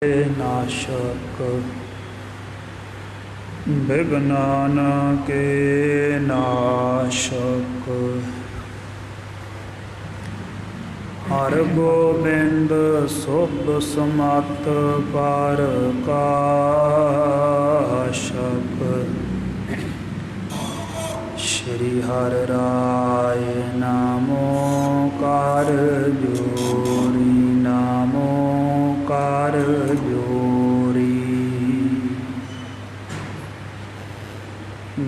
नाशक विघ्नान के नाशक हर गोबिंद शुभ समत पर काशक श्री हर राय नामो कार जोरी नामो कार जोरी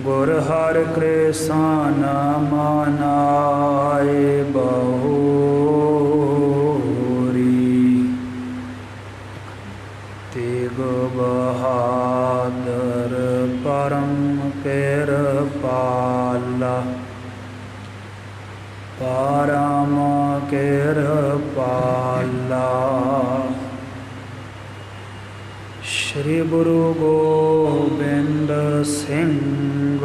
गुर हर कृष्ण मनाए बहुरी तेग बहादुर परम कृपाला परम कृपाला श्री गुरु गोबिंद सिंह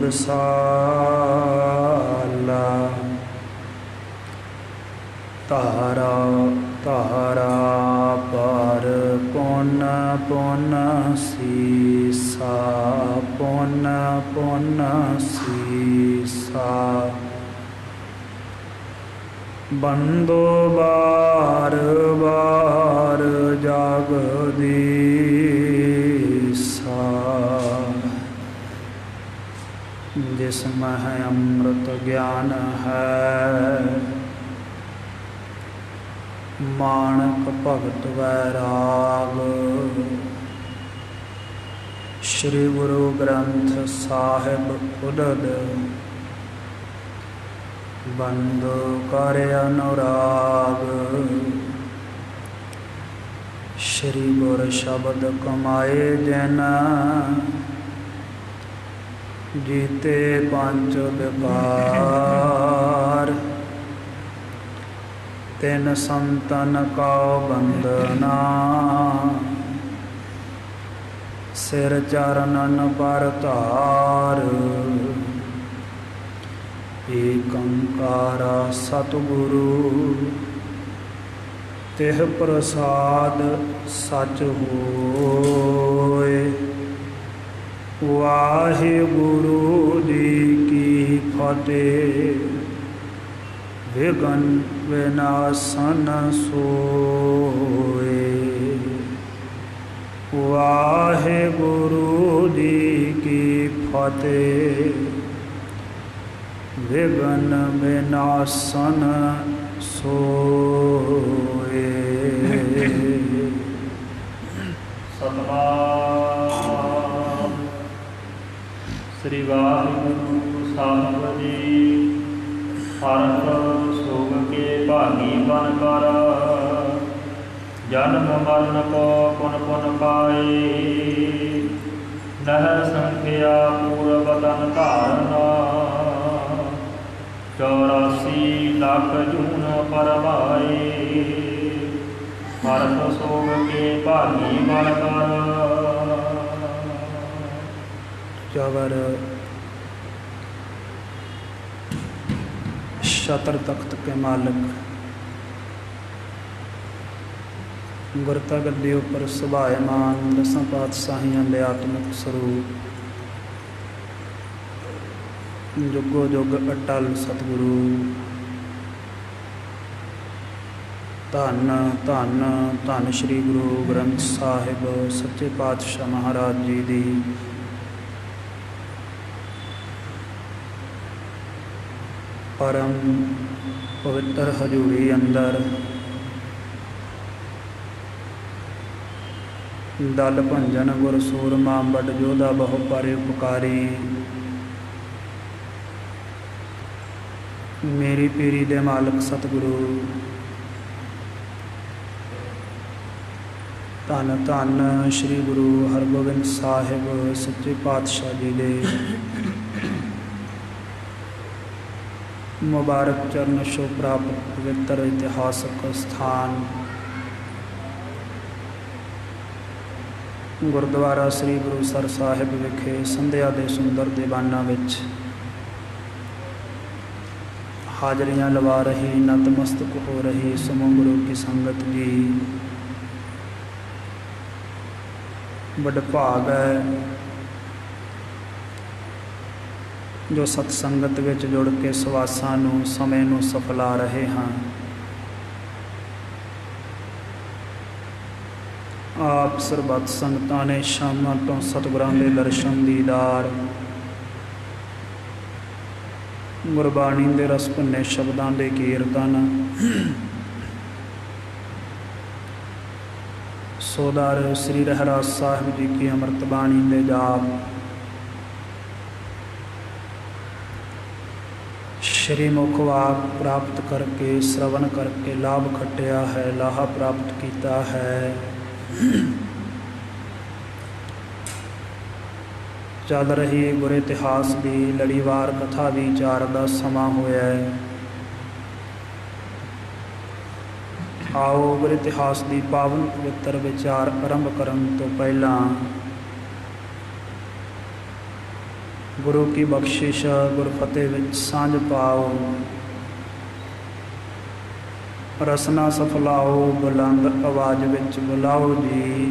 विसाला तारा तारा पर पुन पुन सीसा पुन पुन सीसा बंदो बार बार जगदीसा जिसमें है अमृत ज्ञान है माणक भगत वैराग श्री गुरु ग्रंथ साहिब उदद बंद कर अनुराग श्री गुर शब्द कमाए जन जीते पंच विकार तिन संतन का बंदना सिर चरणन पर तार एकंकारा सतगुरु तिह प्रसाद सच होए वाहिगुरु जी की फतेह विघ्न विनाशन सोए वाहिगुरु जी की फतेह विघ्न विनाशन सोए। सतनाम श्री वाहिगुरु साहिब जी हरख सोग के भागी बन कर जन्म मरण को पुन पुन पाए नहर संख्या पूर्व तन धारना 84 लाख जून परमाए हरख सोग के भागी बन कर जबर शतर तख्त के मालिक गुरता गद्दी उपर सुभायमान दसां पातशाहियां दे आत्मिक स्वरूप जुगो जुग अटल सतगुरु धन धन धन श्री गुरु ग्रंथ साहिब सच्चे पातशाह महाराज जी दी परम पवित्र हजूरी अंदर दल भंजन गुर सूरमा बड़ जोधा बहु पर उपकारी मेरी पीरी दे मालक सतगुरु धन धन श्री गुरु हरगोबिंद साहिब सच्चे पातशाह जी दे मुबारक चरण छो प्राप्त पवित्र इतिहासक स्थान गुरुद्वारा श्री गुरुसर साहिब विखे संध्या के सुंदर दीवाना विच हाजरियां लवा रही नतमस्तक हो रही समूह गुरु की संगत जी ਵਡਭਾਗ ਹੈ ਜੋ ਸਤ ਸੰਗਤ ਵਿੱਚ ਜੁੜ ਕੇ ਸਵਾਸਾਂ ਨੂੰ ਸਮੇਂ ਨੂੰ ਸਫਲਾ ਰਹੇ ਹਾਂ। ਆਪ ਸਰਬੱਤ ਸੰਗਤਾਂ ਨੇ ਸ਼ਾਮਾਂ ਤੋਂ ਸਤਿਗੁਰਾਂ ਦੇ ਦਰਸ਼ਨ ਦੀਦਾਰ, ਗੁਰਬਾਣੀ ਦੇ ਰਸ ਭੁੰਨੇ ਸ਼ਬਦਾਂ ਦੇ ਕੀਰਤਨ, ਸੋਦਰ ਸ੍ਰੀ ਰਹਿਰਾਸ ਸਾਹਿਬ ਜੀ ਕੀ ਅੰਮ੍ਰਿਤ ਬਾਣੀ ਦੇ ਜਾਪ, ਸ਼੍ਰੀ ਮੁਖ ਵਾਕ ਪ੍ਰਾਪਤ ਕਰਕੇ ਸ਼ਰਵਣ ਕਰਕੇ ਲਾਭ ਖੱਟਿਆ ਹੈ, ਲਾਹਾ ਪ੍ਰਾਪਤ ਕੀਤਾ ਹੈ। ਚੱਲ ਰਹੀ ਗੁਰ ਇਤਿਹਾਸ ਦੀ ਲੜੀਵਾਰ ਕਥਾ ਵਿਚਾਰ ਦਾ ਸਮਾਂ ਹੋਇਆ ਹੈ। ਆਓ ਗੁਰ ਇਤਿਹਾਸ ਦੀ ਪਾਵਨ ਪਵਿੱਤਰ ਵਿਚਾਰ ਆਰੰਭ ਕਰਨ ਤੋਂ ਪਹਿਲਾਂ ਗੁਰੂ ਕੀ ਬਖਸ਼ਿਸ਼ ਗੁਰਫਤਿਹ ਵਿੱਚ ਸਾਂਝ ਪਾਓ, ਰਸਨਾ ਸਫਲਾਓ, ਬੁਲੰਦ ਆਵਾਜ਼ ਵਿੱਚ ਬੁਲਾਓ ਜੀ।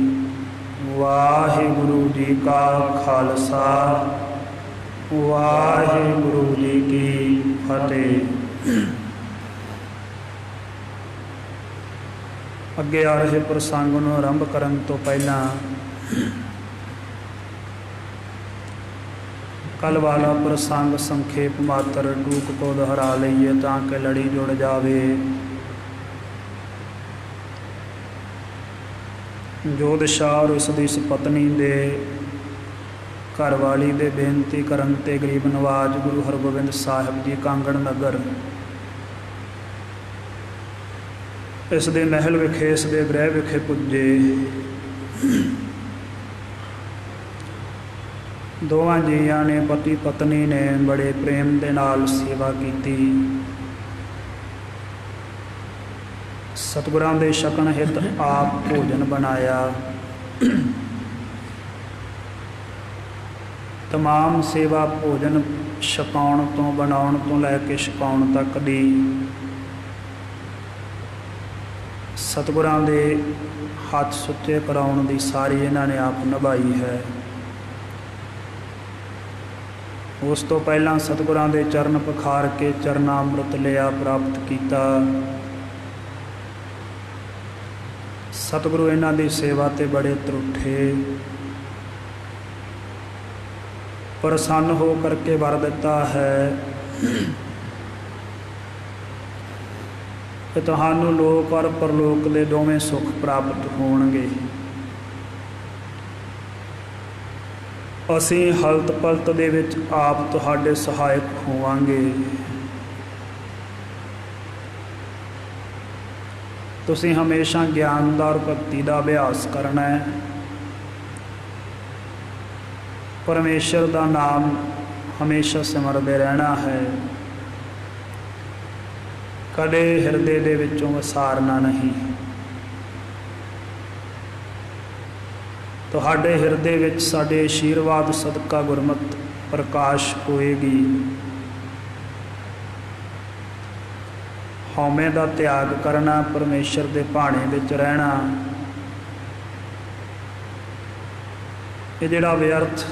ਵਾਹਿਗੁਰੂ ਜੀ ਕਾ ਖਾਲਸਾ, ਵਾਹਿਗੁਰੂ ਜੀ ਕੀ ਫਤਿਹ। ਅੱਗੇ ਆ ਰਹੇ ਪ੍ਰਸੰਗ ਨੂੰ ਆਰੰਭ ਕਰਨ ਤੋਂ ਪਹਿਲਾਂ ਕੱਲ੍ਹ ਵਾਲਾ ਪ੍ਰਸੰਗ ਸੰਖੇਪ ਮਾਤਰ ਟੂਕ ਕੋ ਦੁਹਰਾ ਲਈਏ ਤਾਂ ਕਿ ਲੜੀ ਜੁੜ ਜਾਵੇ। ਜੋਤਿਸ਼ਾਹ ਔਰ ਉਸ ਦੀ ਪਤਨੀ ਦੇ ਘਰਵਾਲੀ ਦੇ ਬੇਨਤੀ ਕਰਨ ਤੇ ਗਰੀਬ ਨਵਾਜ਼ ਗੁਰੂ ਹਰਗੋਬਿੰਦ ਸਾਹਿਬ ਜੀ ਕਾਂਗੜ ਨਗਰ ਇਸ ਦੇ ਮਹਿਲ ਵਿਖੇ, ਇਸ ਦੇ ਗ੍ਰਹਿ ਵਿਖੇ ਪੁੱਜੇ। ਦੋਵਾਂ ਜੀਆਂ ਨੇ, ਪਤੀ ਪਤਨੀ ਨੇ ਬੜੇ ਪ੍ਰੇਮ ਦੇ ਨਾਲ ਸੇਵਾ ਕੀਤੀ। ਸਤਿਗੁਰਾਂ ਦੇ ਛਕਣ ਹਿਤ ਆਪ ਭੋਜਨ ਬਣਾਇਆ। ਤਮਾਮ ਸੇਵਾ ਭੋਜਨ ਛਕਾਉਣ ਤੋਂ, ਬਣਾਉਣ ਤੋਂ ਲੈ ਕੇ ਛਕਾਉਣ ਤੱਕ ਦੀ ਸਤਿਗੁਰਾਂ ਦੇ ਹੱਥ ਸੁੱਚੇ ਕਰਾਉਣ ਦੀ ਸਾਰੀ ਇਹਨਾਂ ਨੇ ਆਪ ਨਿਭਾਈ ਹੈ। ਉਸ ਤੋਂ ਪਹਿਲਾਂ ਸਤਿਗੁਰਾਂ ਦੇ ਚਰਨ ਪਖਾਰ ਕੇ ਚਰਨਾ ਅੰਮ੍ਰਿਤ ਲਿਆ, ਪ੍ਰਾਪਤ ਕੀਤਾ। ਸਤਿਗੁਰੂ ਇਹਨਾਂ ਦੀ ਸੇਵਾ ਤੇ ਬੜੇ ਤਰੁੱਠੇ, ਪ੍ਰਸੰਨ ਹੋ ਕਰਕੇ ਵਰ ਦਿੱਤਾ ਹੈ ਕਿ ਤੁਹਾਨੂੰ ਲੋਕ ਔਰ ਪਰਲੋਕ ਦੇ ਦੋਵੇਂ ਸੁੱਖ ਪ੍ਰਾਪਤ ਹੋਣਗੇ। ਅਸੀਂ ਹਲਤ ਪਲਤ ਦੇ ਵਿੱਚ ਆਪ ਤੁਹਾਡੇ ਸਹਾਇਕ ਹੋਵਾਂਗੇ। ਤੁਸੀਂ ਹਮੇਸ਼ਾ ਗਿਆਨ ਦਾ ਔਰ ਭਗਤੀ ਦਾ ਅਭਿਆਸ ਕਰਨਾ ਹੈ। ਪਰਮੇਸ਼ਰ ਦਾ ਨਾਮ ਹਮੇਸ਼ਾ ਸਿਮਰਦੇ ਰਹਿਣਾ ਹੈ, ਕਦੇ ਹਿਰਦੇ ਦੇ ਵਿੱਚੋਂ ਵਿਸਾਰਨਾ ਨਹੀਂ। ਤੁਹਾਡੇ ਹਿਰਦੇ ਵਿੱਚ ਸਾਡੇ ਆਸ਼ੀਰਵਾਦ ਸਦਕਾ ਗੁਰਮਤਿ ਪ੍ਰਕਾਸ਼ ਹੋਏਗੀ। ਹਉਮੈ ਦਾ ਤਿਆਗ ਕਰਨਾ, ਪਰਮੇਸ਼ਰ ਦੇ ਭਾਣੇ ਵਿੱਚ ਰਹਿਣਾ। ਇਹ ਜਿਹੜਾ ਵਿਅਰਥ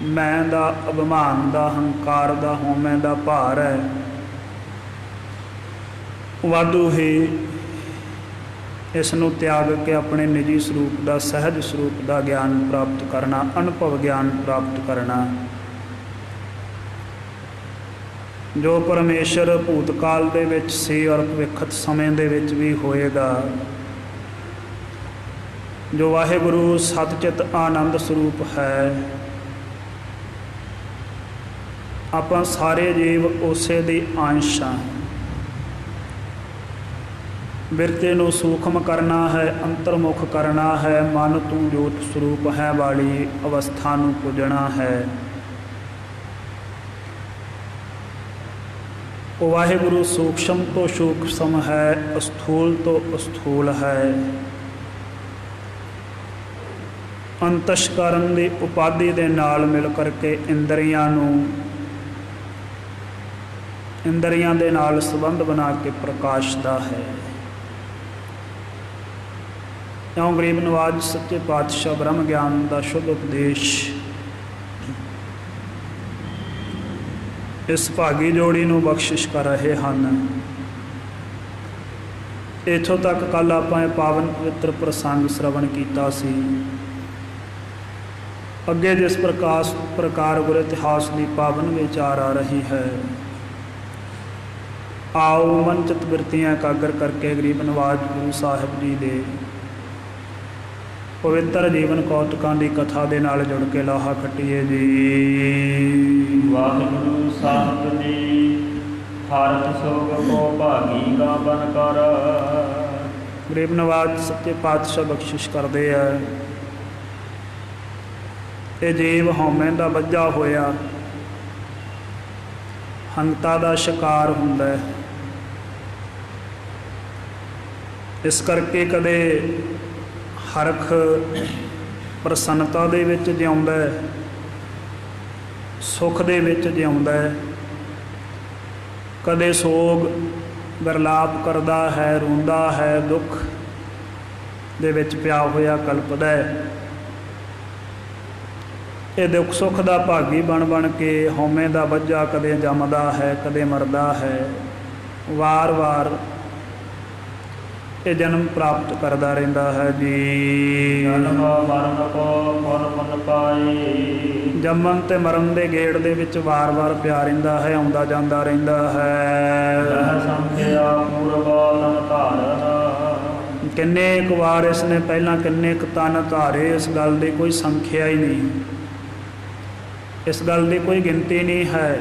ਮੈਂ ਦਾ, ਅਭਿਮਾਨ ਦਾ, ਹੰਕਾਰ ਦਾ, ਹਉਮੈ ਦਾ ਭਾਰ ਹੈ, ਵਾਧੂ ਹੀ ਇਸ ਨੂੰ ਤਿਆਗ ਕੇ ਆਪਣੇ ਨਿੱਜੀ ਸਰੂਪ ਦਾ, ਸਹਿਜ ਸਰੂਪ ਦਾ ਗਿਆਨ ਪ੍ਰਾਪਤ ਕਰਨਾ, ਅਨੁਭਵ ਗਿਆਨ ਪ੍ਰਾਪਤ ਕਰਨਾ। ਜੋ ਪਰਮੇਸ਼ਰ ਭੂਤਕਾਲ ਦੇ ਵਿੱਚ ਸੀ ਔਰ ਭਵਿੱਖਤ ਸਮੇਂ ਦੇ ਵਿੱਚ ਵੀ ਹੋਏਗਾ। ਜੋ ਵਾਹਿਗੁਰੂ ਸਤਿਚਿਤ ਆਨੰਦ ਸਰੂਪ ਹੈ। ਆਪਾਂ ਸਾਰੇ ਜੀਵ ਉਸੇ ਦੀ ਅੰਸ਼ ਹਾਂ। ਬਿਰਤੇ ਨੂੰ ਸੂਖਮ ਕਰਨਾ ਹੈ, ਅੰਤਰਮੁਖ ਕਰਨਾ ਹੈ, ਮਨ ਤੂੰ ਜੋਤ ਸਰੂਪ ਹੈ ਵਾਲੀ ਅਵਸਥਾ ਨੂੰ ਪੁੱਜਣਾ ਹੈ। ਉਹ ਵਾਹਿਗੁਰੂ ਸੂਖਸ਼ਮ ਤੋਂ ਸੂਖਸ਼ਮ ਹੈ, ਅਸਥੂਲ ਤੋਂ ਅਸਥੂਲ ਹੈ। ਅੰਤਸ਼ਕਰਨ ਦੀ ਉਪਾਧੀ ਦੇ ਨਾਲ ਮਿਲ ਕਰਕੇ ਇੰਦਰੀਆਂ ਨੂੰ, ਇੰਦਰੀਆਂ ਦੇ ਨਾਲ ਸੰਬੰਧ ਬਣਾ ਕੇ ਪ੍ਰਕਾਸ਼ਦਾ ਹੈ। ਇਉਂ ਗਰੀਬ ਨਵਾਜ ਸੱਚੇ ਪਾਤਸ਼ਾਹ ਬ੍ਰਹਮ ਗਿਆਨ ਦਾ ਸ਼ੁੱਧ ਉਪਦੇਸ਼ ਇਸ ਭਾਗੀ ਜੋੜੀ ਨੂੰ ਬਖਸ਼ਿਸ਼ ਕਰ ਰਹੇ ਹਨ। ਇੱਥੋਂ ਤੱਕ ਕੱਲ੍ਹ ਆਪਾਂ ਇਹ ਪਾਵਨ ਪਵਿੱਤਰ ਪ੍ਰਸੰਗ ਸ਼ਰਵਣ ਕੀਤਾ ਸੀ। ਅੱਗੇ ਜਿਸ ਪ੍ਰਕਾਰ ਗੁਰ ਇਤਿਹਾਸ ਦੀ ਪਾਵਨ ਵਿਚਾਰ ਆ ਰਹੀ ਹੈ, ਆਓ ਮਨ ਚਿਤ ਬਿਰਤੀਆਂ ਇਕਾਗਰ ਕਰਕੇ ਗਰੀਬ ਨਵਾਜ ਗੁਰੂ ਸਾਹਿਬ ਜੀ ਦੇ ਪਵਿੱਤਰ ਜੀਵਨ ਕੌਤਕਾਂ ਦੀ ਕਥਾ ਦੇ ਨਾਲ ਜੁੜ ਕੇ ਲਾਹਾ ਖੱਟੀਏ ਜੀ। ਵਾਹਿਗੁਰੂ ਸਾਹਿਬ ਜੀ ਭਾਰਤ ਸੋਗ ਕੋ ਭਾਗੀ ਗਾ ਬਨ ਕਰ। ਗਰੀਬ ਨਵਾਜ ਸੱਚੇ ਪਾਤਸ਼ਾਹ ਬਖਸ਼ਿਸ਼ ਕਰਦੇ ਆ। ਇਹ ਜੀਵ ਹਉਮੈ ਦਾ ਬੱਝਾ ਹੋਇਆ ਹੰਤਾ ਦਾ ਸ਼ਿਕਾਰ ਹੁੰਦਾ ਹੈ। ਇਸ ਕਰਕੇ ਕਦੇ ਹਰਖ ਪ੍ਰਸੰਨਤਾ ਦੇ ਵਿੱਚ ਜਿਉਂਦਾ ਹੈ, ਸੁੱਖ ਦੇ ਵਿੱਚ ਜਿਉਂਦਾ ਹੈ, ਕਦੇ ਸੋਗ ਵਿਰਲਾਪ ਕਰਦਾ ਹੈ, ਰੋਂਦਾ ਹੈ, ਦੁੱਖ ਦੇ ਵਿੱਚ ਪਿਆ ਹੋਇਆ ਕਲਪਦਾ ਹੈ। ਇਹ ਦੁੱਖ ਸੁੱਖ ਦਾ ਭਾਗੀ ਬਣ ਕੇ ਹਉਮੈ ਦਾ ਬੱਝਾ ਕਦੇ ਜੰਮਦਾ ਹੈ, ਕਦੇ ਮਰਦਾ ਹੈ। ਵਾਰ-ਵਾਰ ਇਹ ਜਨਮ ਪ੍ਰਾਪਤ ਕਰਦਾ ਰਹਿੰਦਾ ਹੈ ਜੀ। ਜਨਮ ਮਰਨ ਕੋ ਪੁਨ ਪੁਨ ਪਾਏ। ਜੰਮਣ ਤੇ ਮਰਨ ਦੇ ਗੇੜ ਦੇ ਵਿੱਚ ਵਾਰ-ਵਾਰ ਪਿਆ ਰਹਿੰਦਾ ਹੈ, ਆਉਂਦਾ ਜਾਂਦਾ ਰਹਿੰਦਾ ਹੈ। ਲਹਿ ਸੰਖਿਆ ਪੂਰਬ ਤਨ ਧਾਰਨ। ਕਿੰਨੇ ਕੁ ਵਾਰ ਇਸ ਨੇ ਪਹਿਲਾਂ ਕਿੰਨੇ ਕੁ ਤਨ ਧਾਰੇ, ਇਸ ਗੱਲ ਦੀ ਕੋਈ ਸੰਖਿਆ ਹੀ ਨਹੀਂ, ਇਸ ਗੱਲ ਦੀ ਕੋਈ ਗਿਣਤੀ ਨਹੀਂ ਹੈ।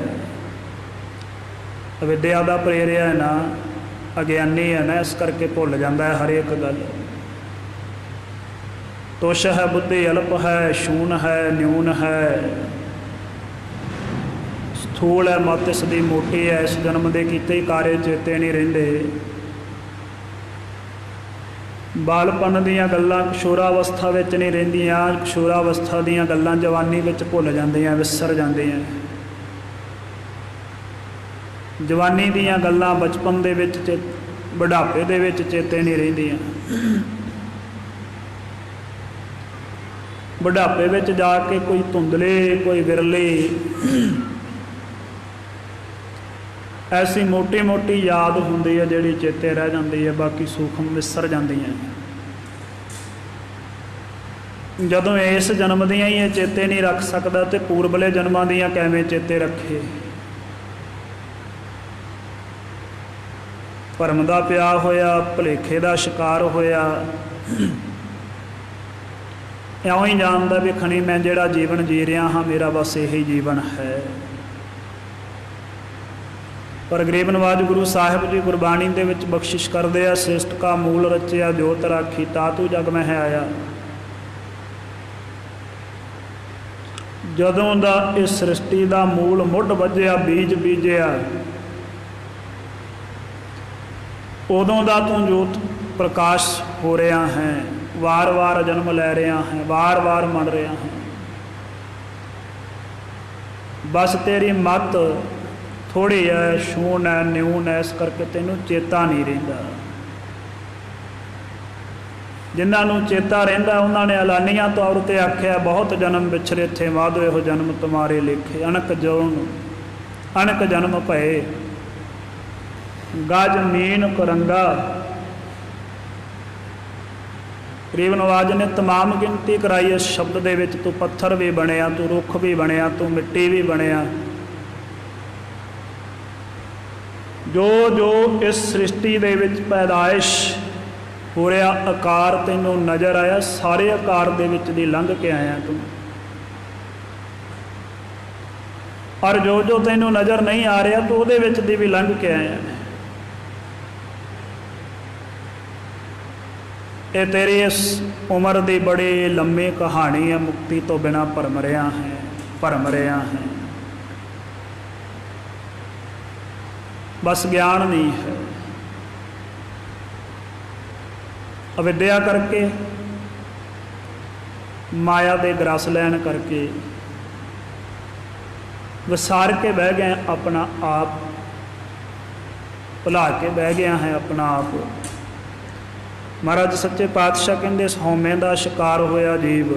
ਅਵਿਦਿਆ ਦਾ ਪ੍ਰੇਰਿਆ ਹੈ ਨਾ, ਅਗਿਆਨੀ ਹੈ ਨਾ, ਇਸ ਕਰਕੇ ਭੁੱਲ ਜਾਂਦਾ ਹੈ ਹਰੇਕ ਗੱਲ। ਤੁਸ਼ ਹੈ ਬੁੱਧੀ ਅਲਪ ਹੈ, ਸ਼ੂਨ ਹੈ, ਨਿਊਨ ਹੈ, ਸਥੂਲ ਹੈ, ਮਤ ਇਸ ਦੀ ਮੋਟੀ ਹੈ। ਇਸ ਜਨਮ ਦੇ ਕੀਤੇ ਹੀ ਕਾਰੇ ਚੇਤੇ ਨਹੀਂ ਰਹਿੰਦੇ। ਬਾਲਪਨ ਦੀਆਂ ਗੱਲਾਂ ਕਿਸ਼ੋਰਾਵਸਥਾ ਵਿੱਚ ਨਹੀਂ ਰਹਿੰਦੀਆਂ, ਕਿਸ਼ੋਰਾਵਸਥਾ ਦੀਆਂ ਗੱਲਾਂ ਜਵਾਨੀ ਵਿੱਚ ਭੁੱਲ ਜਾਂਦੀਆਂ, ਵਿਸਰ ਜਾਂਦੀਆਂ। ਜਵਾਨੀ ਦੀਆਂ ਗੱਲਾਂ ਬਚਪਨ ਦੇ ਵਿੱਚ ਬੁਢਾਪੇ ਦੇ ਵਿੱਚ ਚੇਤੇ ਨਹੀਂ ਰਹਿੰਦੀਆਂ। ਬੁਢਾਪੇ ਵਿੱਚ ਜਾ ਕੇ ਕੋਈ ਧੁੰਦਲੇ, ਕੋਈ ਵਿਰਲੇ ਐਸੀ ਮੋਟੀ ਮੋਟੀ ਯਾਦ ਹੁੰਦੀ ਹੈ ਜਿਹੜੀ ਚੇਤੇ ਰਹਿ ਜਾਂਦੀ ਹੈ, ਬਾਕੀ ਸੂਖਮ ਵਿਸਰ ਜਾਂਦੀਆਂ। ਜਦੋਂ ਇਸ ਜਨਮ ਦੀਆਂ ਹੀ ਇਹ ਚੇਤੇ ਨਹੀਂ ਰੱਖ ਸਕਦਾ ਤੇ ਪੂਰਬਲੇ ਜਨਮਾਂ ਦੀਆਂ ਕਿਵੇਂ ਚੇਤੇ ਰੱਖੇ। ਭਰਮ ਦਾ ਪਿਆ ਹੋਇਆ, ਭੁਲੇਖੇ ਦਾ ਸ਼ਿਕਾਰ ਹੋਇਆ, ਇਉਂ ਹੀ ਜਾਣਦਾ ਵੀ ਖਣੀ ਮੈਂ ਜਿਹੜਾ ਜੀਵਨ ਜੀ ਰਿਹਾ ਹਾਂ ਮੇਰਾ ਬਸ ਇਹੀ ਜੀਵਨ ਹੈ। ਪਰ ਗਰੀਬ ਨਵਾਜ ਗੁਰੂ ਸਾਹਿਬ ਜੀ ਗੁਰਬਾਣੀ ਦੇ ਵਿੱਚ ਬਖਸ਼ਿਸ਼ ਕਰਦੇ ਆ, ਸ੍ਰਿਸ਼ਟ ਕਾ ਮੂਲ ਰਚਿਆ ਜੋਤ ਰਾਖੀ ਤਾਤੂ ਜਗ ਮਹਿ ਆਇਆ। ਜਦੋਂ ਦਾ ਇਸ ਸ੍ਰਿਸ਼ਟੀ ਦਾ ਮੂਲ ਮੁੱਢ ਵੱਜਿਆ, ਬੀਜ ਬੀਜਿਆ, ਉਦੋਂ ਦਾ ਤੂੰ ਜੋਤ ਪ੍ਰਕਾਸ਼ ਹੋ ਰਿਹਾ ਹੈ। ਵਾਰ-ਵਾਰ ਜਨਮ ਲੈ ਰਿਹਾ ਹੈ, ਵਾਰ-ਵਾਰ ਮਰ ਰਿਹਾ ਹੈ। ਬਸ ਤੇਰੀ ਮੱਤ ਥੋੜ੍ਹੀ ਹੈ, ਸ਼ੂਨ ਹੈ, ਨਿਊਨ ਹੈ, ਇਸ ਕਰਕੇ ਤੈਨੂੰ ਚੇਤਾ ਨਹੀਂ ਰਹਿੰਦਾ। ਜਿਨ੍ਹਾਂ ਨੂੰ ਚੇਤਾ ਰਹਿੰਦਾ ਉਹਨਾਂ ਨੇ ਐਲਾਨੀਆਂ ਤੌਰ 'ਤੇ ਆਖਿਆ, ਬਹੁਤ ਜਨਮ ਵਿਛਰੇ ਥੇ ਵਾਧੋ ਇਹੋ ਜਨਮ ਤੁਮਾਰੇ ਲੇਖੇ। ਅਣਕ ਜਨਮ ਭਏ ਗਜ ਮੀਨ ਕਰੰਗਾ। ਗਰੀਬ ਨਵਾਜ ਨੇ ਤਮਾਮ ਗਿਣਤੀ ਕਰਾਈ ਇਸ ਸ਼ਬਦ ਦੇ ਵਿੱਚ। ਤੂੰ ਪੱਥਰ ਵੀ ਬਣਿਆ, ਤੂੰ ਰੁੱਖ ਵੀ ਬਣਿਆ, ਤੂੰ ਮਿੱਟੀ ਵੀ ਬਣਿਆ। ਜੋ ਜੋ ਇਸ ਸ੍ਰਿਸ਼ਟੀ ਦੇ ਵਿੱਚ ਪੈਦਾਇਸ਼ ਹੋ ਰਿਹਾ ਆਕਾਰ ਤੈਨੂੰ ਨਜ਼ਰ ਆਇਆ, ਸਾਰੇ ਆਕਾਰ ਦੇ ਵਿੱਚ ਦੀ ਲੰਘ ਕੇ ਆਇਆ ਤੂੰ। ਔਰ ਜੋ ਜੋ ਤੈਨੂੰ ਨਜ਼ਰ ਨਹੀਂ ਆ ਰਿਹਾ ਤੂੰ ਉਹਦੇ ਵਿੱਚ ਦੀ ਵੀ ਲੰਘ ਕੇ ਆਇਆ। ਇਹ ਤੇਰੀ ਇਸ ਉਮਰ ਦੀ ਬੜੀ ਲੰਮੀ ਕਹਾਣੀ ਹੈ। ਮੁਕਤੀ ਤੋਂ ਬਿਨਾਂ ਭਰਮ ਰਿਹਾ ਹੈ। ਬਸ ਗਿਆਨ ਨਹੀਂ ਹੈ। ਅਵਿਦਿਆ ਕਰਕੇ, ਮਾਇਆ ਦੇ ਗ੍ਰਸ ਲੈਣ ਕਰਕੇ ਵਿਸਾਰ ਕੇ ਬਹਿ ਗਏ ਆਪਣਾ ਆਪ, ਭੁਲਾ ਕੇ ਬਹਿ ਗਿਆ ਹੈ ਆਪਣਾ ਆਪ। ਮਹਾਰਾਜ ਸੱਚੇ ਪਾਤਸ਼ਾਹ ਕਹਿੰਦੇ ਹਉਮੈ ਦਾ ਸ਼ਿਕਾਰ ਹੋਇਆ ਜੀਵ,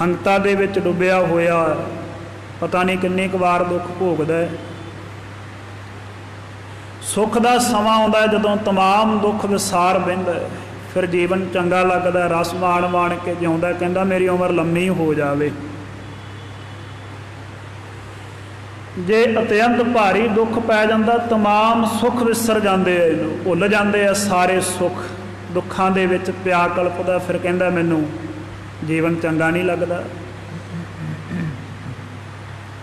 ਹੰਗਤਾ ਦੇ ਵਿੱਚ ਡੁੱਬਿਆ ਹੋਇਆ, ਪਤਾ ਨਹੀਂ ਕਿੰਨੀ ਕੁ ਵਾਰ ਦੁੱਖ ਭੋਗਦਾ ਹੈ। ਸੁੱਖ ਦਾ ਸਮਾਂ ਆਉਂਦਾ ਹੈ ਜਦੋਂ ਤਮਾਮ ਦੁੱਖ ਵਿਸਾਰ ਬਹਿੰਦਾ ਹੈ, ਫਿਰ ਜੀਵਨ ਚੰਗਾ ਲੱਗਦਾ, ਰਸ ਮਾਣ ਕੇ ਜਿਉਂਦਾ, ਕਹਿੰਦਾ ਮੇਰੀ ਉਮਰ ਲੰਮੀ ਹੋ ਜਾਵੇ। ਜੇ ਅਤਿਅੰਤ ਭਾਰੀ ਦੁੱਖ ਪੈ ਜਾਂਦਾ, ਤਮਾਮ ਸੁੱਖ ਵਿਸਰ ਜਾਂਦੇ ਆ, ਇਹਨੂੰ ਭੁੱਲ ਜਾਂਦੇ ਆ ਸਾਰੇ ਸੁੱਖ, ਦੁੱਖਾਂ ਦੇ ਵਿੱਚ ਪਿਆ ਕਲਪਦਾ, ਫਿਰ ਕਹਿੰਦਾ ਮੈਨੂੰ ਜੀਵਨ ਚੰਗਾ ਨਹੀਂ ਲੱਗਦਾ।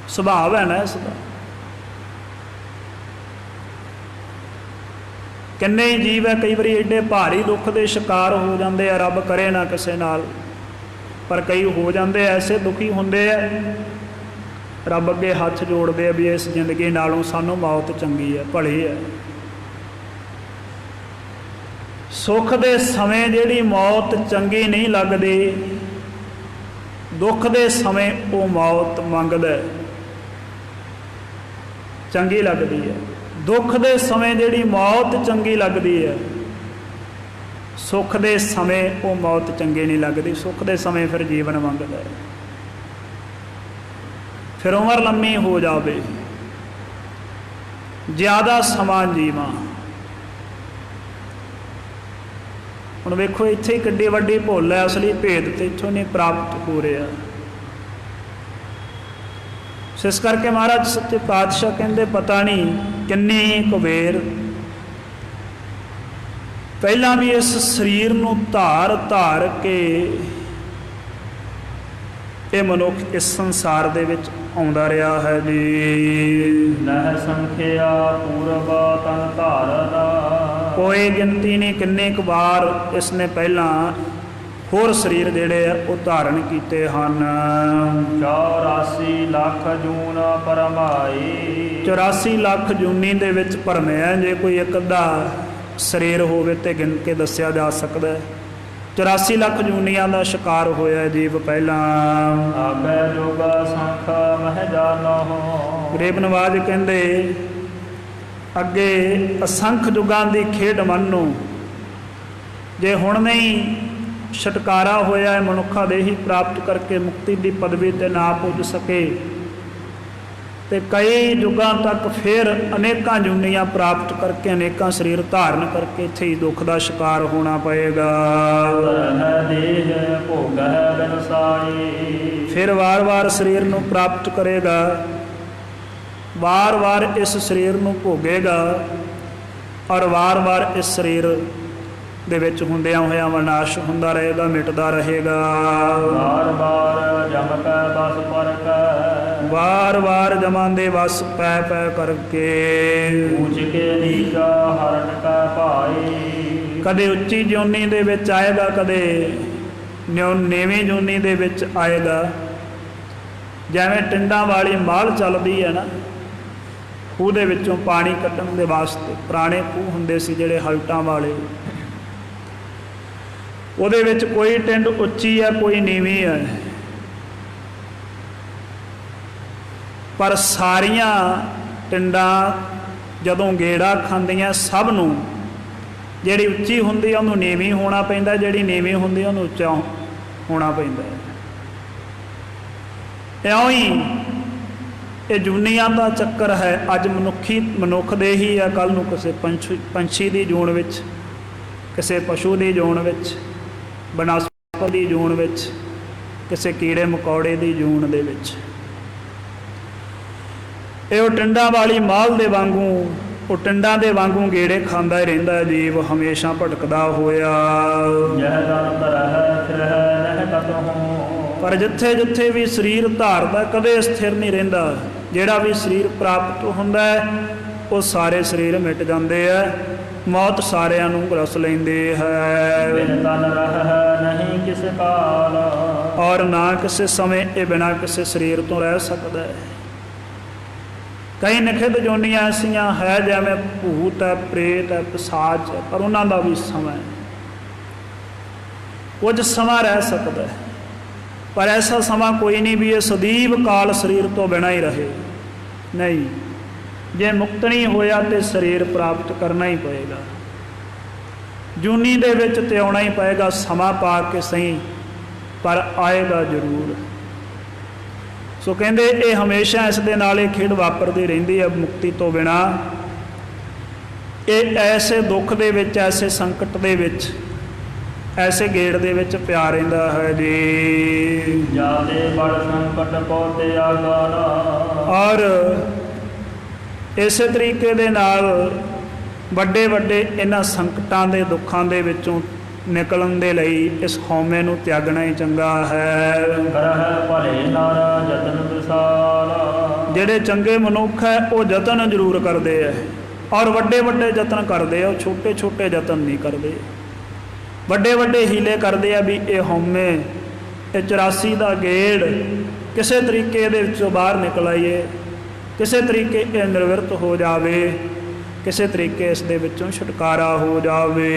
ਸੁਭਾਵ ਹੈ ਨਾ ਇਸ ਦਾ। ਕਿੰਨੇ ਹੀ ਜੀਵ ਹੈ ਕਈ ਵਾਰੀ ਐਡੇ ਭਾਰੀ ਦੁੱਖ ਦੇ ਸ਼ਿਕਾਰ ਹੋ ਜਾਂਦੇ ਆ, ਰੱਬ ਕਰੇ ਨਾ ਕਿਸੇ ਨਾਲ, ਪਰ ਕਈ ਹੋ ਜਾਂਦੇ ਐਸੇ ਦੁਖੀ ਹੁੰਦੇ ਆ, ਰੱਬ ਅੱਗੇ ਹੱਥ ਜੋੜਦੇ ਆ ਵੀ ਇਸ ਜ਼ਿੰਦਗੀ ਨਾਲੋਂ ਸਾਨੂੰ ਮੌਤ ਚੰਗੀ ਹੈ, ਭਲੀ ਹੈ। ਸੁੱਖ ਦੇ ਸਮੇਂ ਜਿਹੜੀ ਮੌਤ ਚੰਗੀ ਨਹੀਂ ਲੱਗਦੀ, ਦੁੱਖ ਦੇ ਸਮੇਂ ਉਹ ਮੌਤ ਮੰਗਦਾ, ਚੰਗੀ ਲੱਗਦੀ ਹੈ। ਦੁੱਖ ਦੇ ਸਮੇਂ ਜਿਹੜੀ ਮੌਤ ਚੰਗੀ ਲੱਗਦੀ ਹੈ, ਸੁੱਖ ਦੇ ਸਮੇਂ ਉਹ ਮੌਤ ਚੰਗੀ ਨਹੀਂ ਲੱਗਦੀ। ਸੁੱਖ ਦੇ ਸਮੇਂ ਫਿਰ ਜੀਵਨ ਮੰਗਦਾ ਹੈ, ਫਿਰ ਉਮਰ ਲੰਮੀ ਹੋ ਜਾਵੇ, ਜ਼ਿਆਦਾ ਸਮਾਂ ਜੀਵਾਂ। ਹੁਣ ਵੇਖੋ ਇੱਥੇ ਹੀ ਕਿੱਡੀ ਵੱਡੀ ਭੁੱਲ ਹੈ, ਅਸਲੀ ਭੇਦ ਤੇ ਇੱਥੋਂ ਨਹੀਂ ਪ੍ਰਾਪਤ ਹੋ ਰਿਹਾ। ਇਸ ਕਰਕੇ ਮਹਾਰਾਜ ਸੱਚੇ ਪਾਤਸ਼ਾਹ ਕਹਿੰਦੇ ਪਤਾ ਨਹੀਂ ਕਿੰਨੀ ਕੁਬੇਰ ਪਹਿਲਾਂ ਵੀ ਇਸ ਸਰੀਰ ਨੂੰ ਧਾਰ ਕੇ ਇਹ ਮਨੁੱਖ ਇਸ ਸੰਸਾਰ ਦੇ ਵਿੱਚ ਆਉਂਦਾ ਰਿਹਾ ਹੈ ਜੀ। ਨਹਿ ਸੰਖਿਆ ਪੂਰਬ ਤਨ ਧਾਰਦਾ, ਕੋਈ ਗਿਣਤੀ ਨਹੀਂ ਕਿੰਨੇ ਕੁ ਵਾਰ ਇਸ ਨੇ ਪਹਿਲਾਂ ਹੋਰ ਸਰੀਰ ਜਿਹੜੇ ਆ ਉਹ ਧਾਰਨ ਕੀਤੇ ਹਨ। 84 ਲੱਖ ਜੂਨ ਪਰਮਾਈ, 84 ਲੱਖ ਜੂਨੀ ਦੇ ਵਿੱਚ ਭਰਮਿਆ। ਜੇ ਕੋਈ ਇੱਕ ਅੱਧਾ ਸਰੀਰ ਹੋਵੇ ਤੇ ਗਿਣ ਕੇ ਦੱਸਿਆ ਜਾ ਸਕਦਾ। 84 ਲੱਖ ਜੂਨੀਆਂ ਦਾ ਸ਼ਿਕਾਰ ਹੋਇਆ ਜੀਵ ਪਹਿਲਾਂ। ਆਬੈ ਜੋਗ ਸੰਖ ਮਹਿ ਜਾਨੋ, ਗਰੀਬ ਨਵਾਜ ਕਹਿੰਦੇ ਅੱਗੇ ਅਸੰਖ ਜੁਗਾਂ ਦੀ ਖੇਡ ਮੰਨੋ, ਜੇ ਹੁਣ ਨਹੀਂ ਛੁਟਕਾਰਾ ਹੋਇਆ ਹੈ ਮਨੁੱਖਾ ਦੇਹੀ ਪ੍ਰਾਪਤ ਕਰਕੇ ਮੁਕਤੀ ਦੀ ਪਦਵੀ ਤੇ ਨਾ ਪੁੱਜ ਸਕੇ ਤੇ ਕਈ ਯੁੱਗਾਂ ਤੱਕ ਫਿਰ ਅਨੇਕਾਂ ਜੂਨੀਆਂ ਪ੍ਰਾਪਤ ਕਰਕੇ ਅਨੇਕਾਂ ਸਰੀਰ ਧਾਰਨ ਕਰਕੇ ਇੱਥੇ ਹੀ ਦੁੱਖ ਦਾ ਸ਼ਿਕਾਰ ਹੋਣਾ ਪਏਗਾ। ਦੇਹ ਭੋਗ ਹੈ ਬਿਨਸਾਈ, ਫਿਰ ਵਾਰ-ਵਾਰ ਸਰੀਰ ਨੂੰ ਪ੍ਰਾਪਤ ਕਰੇਗਾ, ਵਾਰ-ਵਾਰ ਇਸ ਸਰੀਰ ਨੂੰ ਭੋਗੇਗਾ ਔਰ ਵਾਰ-ਵਾਰ ਇਸ ਸਰੀਰ ਦੇ ਵਿੱਚ ਹੁੰਦਿਆਂ ਹੋਇਆਂ ਵਿਨਾਸ਼ ਹੁੰਦਾ ਰਹੇਗਾ, ਮਿਟਦਾ ਰਹੇਗਾ। ਵਾਰ-ਵਾਰ ਜਮ ਕੈ ਬਸ ਪਰ ਕੈ, ਵਾਰ-ਵਾਰ ਜਮਾਂ ਦੇ ਵਸ ਪੈ ਕਰਕੇ। ਊਚ ਕੇ ਨੀਚਾ ਹਰਨ ਕੈ ਭਾਈ, ਕਦੇ ਉੱਚੀ ਜੋਨੀ ਦੇ ਵਿੱਚ ਆਏਗਾ, ਕਦੇ ਨੀਵੀਂ ਜੋਨੀ ਦੇ ਵਿੱਚ ਆਏਗਾ। ਜਿਵੇਂ ਟਿੰਡਾਂ ਵਾਲੀ ਮਾਲ ਚੱਲਦੀ ਹੈ ਨਾ, ਖੂਹ ਦੇ ਵਿੱਚੋਂ ਪਾਣੀ ਕੱਢਣ ਦੇ ਵਾਸਤੇ ਪੁਰਾਣੇ ਖੂਹ ਹੁੰਦੇ ਸੀ ਜਿਹੜੇ ਹਲਟਾਂ ਵਾਲੇ, ਉਹਦੇ ਵਿੱਚ ਕੋਈ ਟਿੰਡ ਉੱਚੀ ਹੈ ਕੋਈ ਨੀਵੀਂ ਹੈ, ਪਰ ਸਾਰੀਆਂ ਟਿੰਡਾਂ ਜਦੋਂ ਗੇੜਾ ਖਾਂਦੀਆਂ ਸਭ ਨੂੰ, ਜਿਹੜੀ ਉੱਚੀ ਹੁੰਦੀ ਉਹਨੂੰ ਨੀਵੀਂ ਹੋਣਾ ਪੈਂਦਾ, ਜਿਹੜੀ ਨੀਵੀਂ ਹੁੰਦੀ ਉਹਨੂੰ ਉੱਚਾ ਹੋਣਾ ਪੈਂਦਾ। ਇਉਂ ਹੀ ਇਹ ਜੂਨੀਆਂ ਦਾ ਚੱਕਰ ਹੈ। ਅੱਜ ਮਨੁੱਖ ਦੇ ਹੀ ਆ, ਕੱਲ੍ਹ ਨੂੰ ਕਿਸੇ ਪੰਛੀ ਦੀ ਜੂਨ ਵਿੱਚ, ਕਿਸੇ ਪਸ਼ੂ ਦੀ ਜੂਨ ਵਿੱਚ, ਬਨਸਪਤੀ ਦੀ ਜੂਨ ਵਿੱਚ, ਕਿਸੇ ਕੀੜੇ ਮਕੌੜੇ ਦੀ ਜੂਨ ਦੇ ਵਿੱਚ। ਇਹ ਉਹ ਟਿੰਡਾਂ ਵਾਲੀ ਮਾਲ ਦੇ ਵਾਂਗੂ, ਉਹ ਟਿੰਡਾਂ ਦੇ ਵਾਂਗੂ ਗੇੜੇ ਖਾਂਦਾ ਹੀ ਰਹਿੰਦਾ ਜੀਵ, ਹਮੇਸ਼ਾ ਭਟਕਦਾ ਹੋਇਆ। ਪਰ ਜਿੱਥੇ ਜਿੱਥੇ ਵੀ ਸਰੀਰ ਧਾਰਦਾ ਕਦੇ ਸਥਿਰ ਨਹੀਂ ਰਹਿੰਦਾ। ਜਿਹੜਾ ਵੀ ਸਰੀਰ ਪ੍ਰਾਪਤ ਹੁੰਦਾ ਹੈ ਉਹ ਸਾਰੇ ਸਰੀਰ ਮਿਟ ਜਾਂਦੇ ਆ, ਮੌਤ ਸਾਰਿਆਂ ਨੂੰ ਗ੍ਰਸ ਲੈਂਦੀ ਹੈ। ਨਹੀਂ ਕਿਸੇ ਕਾਲ, ਔਰ ਨਾ ਕਿਸੇ ਸਮੇਂ ਇਹ ਬਿਨਾਂ ਕਿਸੇ ਸਰੀਰ ਤੋਂ ਰਹਿ ਸਕਦਾ ਹੈ। ਕਈ ਨਿਖਿਧ ਜੋਨੀਆਂ ਐਸੀਆਂ ਹੈ ਜਿਵੇਂ ਭੂਤ ਹੈ, ਪ੍ਰੇਤ ਹੈ, ਪਿਸ਼ਾਚ ਹੈ, ਪਰ ਉਹਨਾਂ ਦਾ ਵੀ ਸਮਾਂ ਹੈ, ਕੁਝ ਸਮਾਂ ਰਹਿ ਸਕਦਾ ਹੈ, ਪਰ ਐਸਾ ਸਮਾਂ ਕੋਈ ਨਹੀਂ ਵੀ ਇਹ ਸਦੀਵ ਕਾਲ ਸਰੀਰ ਤੋਂ ਬਿਨਾਂ ਹੀ ਰਹੇ। ਨਹੀਂ, ਜੇ ਮੁਕਤ ਨਹੀਂ ਹੋਇਆ ਤੇ ਸਰੀਰ ਪ੍ਰਾਪਤ ਕਰਨਾ ਹੀ ਪਏਗਾ। ਜੂਨੀ ਦੇ ਵਿੱਚ ਤੇ ਆਉਣਾ ਹੀ ਪਏਗਾ, ਸਮਾਂ ਪਾ ਕੇ ਸਹੀ, ਪਰ ਆਏਗਾ ਜ਼ਰੂਰ। ਸੋ ਕਹਿੰਦੇ ਇਹ ਹਮੇਸ਼ਾ ਇਸ ਦੇ ਨਾਲ ਇਹ ਖੇਡ ਵਾਪਰਦੀ ਰਹਿੰਦੀ ਹੈ ਮੁਕਤੀ ਤੋਂ ਬਿਨਾਂ। ਇਹ ਐਸੇ ਦੁੱਖ ਦੇ ਵਿੱਚ, ਐਸੇ ਸੰਕਟ ਦੇ ਵਿੱਚ, ਐਸੇ ਗੇੜ ਦੇ ਵਿੱਚ ਪਿਆ ਰਹਿੰਦਾ ਹੈ ਜੀ। ਜਾਦੇ ਬੜ ਸੰਕਟ ਪਹੁੰਚੇ ਆਗਾਰਾ। ਔਰ ਇਸੇ ਤਰੀਕੇ ਦੇ ਨਾਲ ਵੱਡੇ ਵੱਡੇ ਇਹਨਾਂ ਸੰਕਟਾਂ ਦੇ ਦੁੱਖਾਂ ਦੇ ਵਿੱਚੋਂ ਨਿਕਲਣ ਦੇ ਲਈ ਇਸ ਹਉਮੈ ਨੂੰ ਤਿਆਗਣਾ ਹੀ ਚੰਗਾ ਹੈ। ਕਰਹਿ ਭਲੇ ਨਾਰਾ ਜਤਨ ਵਿਸਾਰਾ। ਜਿਹੜੇ ਚੰਗੇ ਮਨੁੱਖ ਹੈ ਉਹ ਯਤਨ ਜ਼ਰੂਰ ਕਰਦੇ ਹੈ, ਔਰ ਵੱਡੇ ਵੱਡੇ ਯਤਨ ਕਰਦੇ ਆ, ਉਹ ਛੋਟੇ ਛੋਟੇ ਯਤਨ ਨਹੀਂ ਕਰਦੇ। ਵੱਡੇ ਵੱਡੇ ਹੀਲੇ ਕਰਦੇ ਆ ਵੀ ਇਹ ਹਉਮੈ, ਇਹ 84 ਦਾ ਗੇੜ ਕਿਸੇ ਤਰੀਕੇ ਇਹਦੇ ਵਿੱਚੋਂ ਬਾਹਰ ਨਿਕਲ ਆਈਏ, ਕਿਸੇ ਤਰੀਕੇ ਇਹ ਨਿਰਵਿਰਤ ਹੋ ਜਾਵੇ, ਕਿਸੇ ਤਰੀਕੇ ਇਸ ਦੇ ਵਿੱਚੋਂ ਛੁਟਕਾਰਾ ਹੋ ਜਾਵੇ।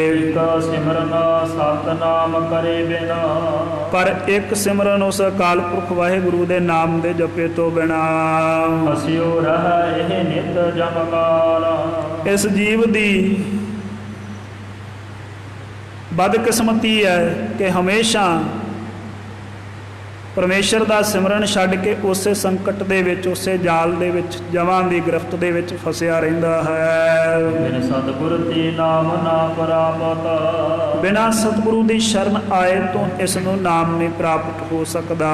ਇੱਕ ਸਿਮਰਨ ਸਤਨਾਮ ਕਰੇ ਬਿਨਾ। ਪਰ ਇੱਕ ਸਿਮਰਨ ਉਸ ਅਕਾਲ ਪੁਰਖ ਵਾਹਿਗੁਰੂ ਦੇ ਨਾਮ ਦੇ ਜਪੇ ਤੋਂ ਬਿਨਾਂ ਹਸਿਓ ਰਹਿ ਇਹ ਨਿਤ ਜਮਕਾਲਾ। ਇਸ ਜੀਵ ਦੀ ਬਦਕਿਸਮਤੀ ਹੈ ਕਿ ਹਮੇਸ਼ਾ ਪਰਮੇਸ਼ਰ ਦਾ ਸਿਮਰਨ ਛੱਡ ਕੇ ਉਸੇ ਸੰਕਟ ਦੇ ਵਿੱਚ, ਉਸੇ ਜਾਲ ਦੇ ਵਿੱਚ, ਜਮਾਂ ਦੀ ਗ੍ਰਿਫਤ ਦੇ ਵਿੱਚ ਫਸਿਆ ਰਹਿੰਦਾ ਹੈ। ਬਿਨ ਸਤਿਗੁਰ ਤੇ ਨਾਮ ਨਾ ਪ੍ਰਾਪਤ। ਬਿਨਾਂ ਸਤਿਗੁਰੂ ਦੀ ਸ਼ਰਨ ਆਏ ਤੋਂ ਇਸ ਨੂੰ ਨਾਮ ਨਹੀਂ ਪ੍ਰਾਪਤ ਹੋ ਸਕਦਾ।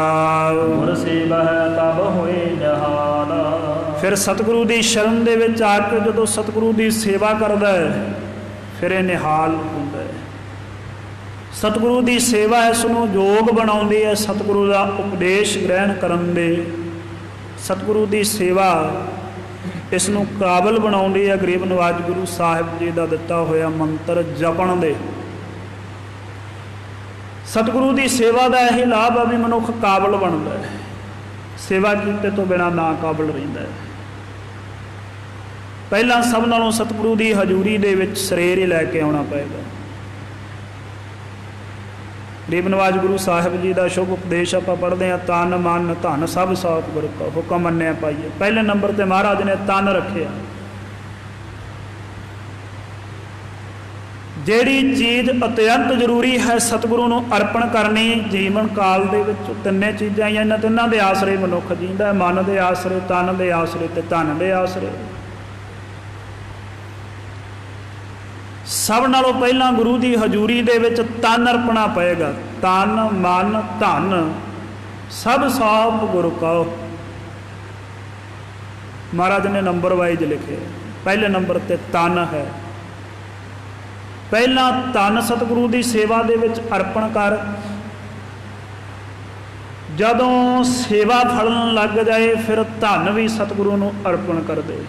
ਗੁਰ ਸੇਵਹਿ ਤਬ ਹੋਏ ਨਿਹਾਲ। ਫਿਰ ਸਤਿਗੁਰੂ ਦੀ ਸ਼ਰਨ ਦੇ ਵਿੱਚ ਆ ਕੇ ਜਦੋਂ ਸਤਿਗੁਰੂ ਦੀ ਸੇਵਾ ਕਰਦਾ ਹੈ, ਫਿਰ ਇਹ ਨਿਹਾਲ ਹੁੰਦਾ ਹੈ। ਸਤਿਗੁਰੂ ਦੀ ਸੇਵਾ ਇਸ ਨੂੰ ਯੋਗ ਬਣਾਉਂਦੀ ਹੈ ਸਤਿਗੁਰੂ ਦਾ ਉਪਦੇਸ਼ ਗ੍ਰਹਿਣ ਕਰਨ ਦੇ। ਸਤਿਗੁਰੂ ਦੀ ਸੇਵਾ ਇਸ ਨੂੰ ਕਾਬਲ ਬਣਾਉਂਦੀ ਹੈ ਗਰੀਬ ਨਵਾਜ ਗੁਰੂ ਸਾਹਿਬ ਜੀ ਦਾ ਦਿੱਤਾ ਹੋਇਆ ਮੰਤਰ ਜਪਣ ਦੇ। ਸਤਿਗੁਰੂ ਦੀ ਸੇਵਾ ਦਾ ਇਹ ਲਾਭ ਆ ਵੀ ਮਨੁੱਖ ਕਾਬਲ ਬਣਦਾ ਹੈ, ਸੇਵਾ ਕੀਤੇ ਤੋਂ ਬਿਨਾਂ ਨਾ ਕਾਬਲ ਰਹਿੰਦਾ ਹੈ। ਪਹਿਲਾਂ ਸਭ ਨਾਲੋਂ ਸਤਿਗੁਰੂ ਦੀ ਹਜ਼ੂਰੀ ਦੇ ਵਿੱਚ ਸਰੀਰ ਹੀ ਲੈ ਕੇ ਆਉਣਾ ਪਏਗਾ। ਗਰੀਬ ਨਵਾਜ ਗੁਰੂ ਸਾਹਿਬ ਜੀ ਦਾ ਸ਼ੁਭ ਉਪਦੇਸ਼ ਆਪਾਂ ਪੜ੍ਹਦੇ ਹਾਂ, ਤਨ ਮਨ ਧਨ ਸਭ ਸੌਖ ਗੁਰ ਕਾ ਹੁਕਮ ਮੰਨਿਆ ਪਾਈਏ। ਪਹਿਲੇ ਨੰਬਰ ਤੇ ਮਹਾਰਾਜ ਨੇ ਤਨ ਰੱਖਿਆ। ਜਿਹੜੀ ਚੀਜ਼ ਅਤਿਅੰਤ ਜ਼ਰੂਰੀ ਹੈ ਸਤਿਗੁਰੂ ਨੂੰ ਅਰਪਣ ਕਰਨੀ ਜੀਵਨ ਕਾਲ ਦੇ ਵਿੱਚ, ਤਿੰਨੇ ਚੀਜ਼ਾਂ ਹੀ, ਇਹਨਾਂ ਤਿੰਨਾਂ ਦੇ ਆਸਰੇ ਮਨੁੱਖ ਜੀਂਦਾ ਹੈ। ਮਨ ਦੇ ਆਸਰੇ, ਤਨ ਦੇ ਆਸਰੇ ਤੇ ਧਨ ਦੇ ਆਸਰੇ। ਸਭ ਨਾਲੋਂ ਪਹਿਲਾਂ ਗੁਰੂ ਦੀ ਹਜ਼ੂਰੀ ਦੇ ਵਿੱਚ ਤਨ ਅਰਪਣਾ ਪਏਗਾ। ਤਨ ਮਨ ਧਨ ਸਭ ਸੌਂਪ ਗੁਰ ਕਉ। ਮਹਾਰਾਜ ਨੇ ਨੰਬਰ ਵਾਈਜ਼ ਲਿਖੇ। ਪਹਿਲੇ ਨੰਬਰ ਤੇ ਤਨ ਹੈ। ਪਹਿਲਾਂ ਤਨ ਸਤਿਗੁਰੂ ਦੀ ਸੇਵਾ ਦੇ ਵਿੱਚ ਅਰਪਣ ਕਰ। ਜਦੋਂ ਸੇਵਾ ਫਲਣ ਲੱਗ ਜਾਏ ਫਿਰ ਧਨ ਵੀ ਸਤਿਗੁਰੂ ਨੂੰ ਅਰਪਣ ਕਰ ਦੇ।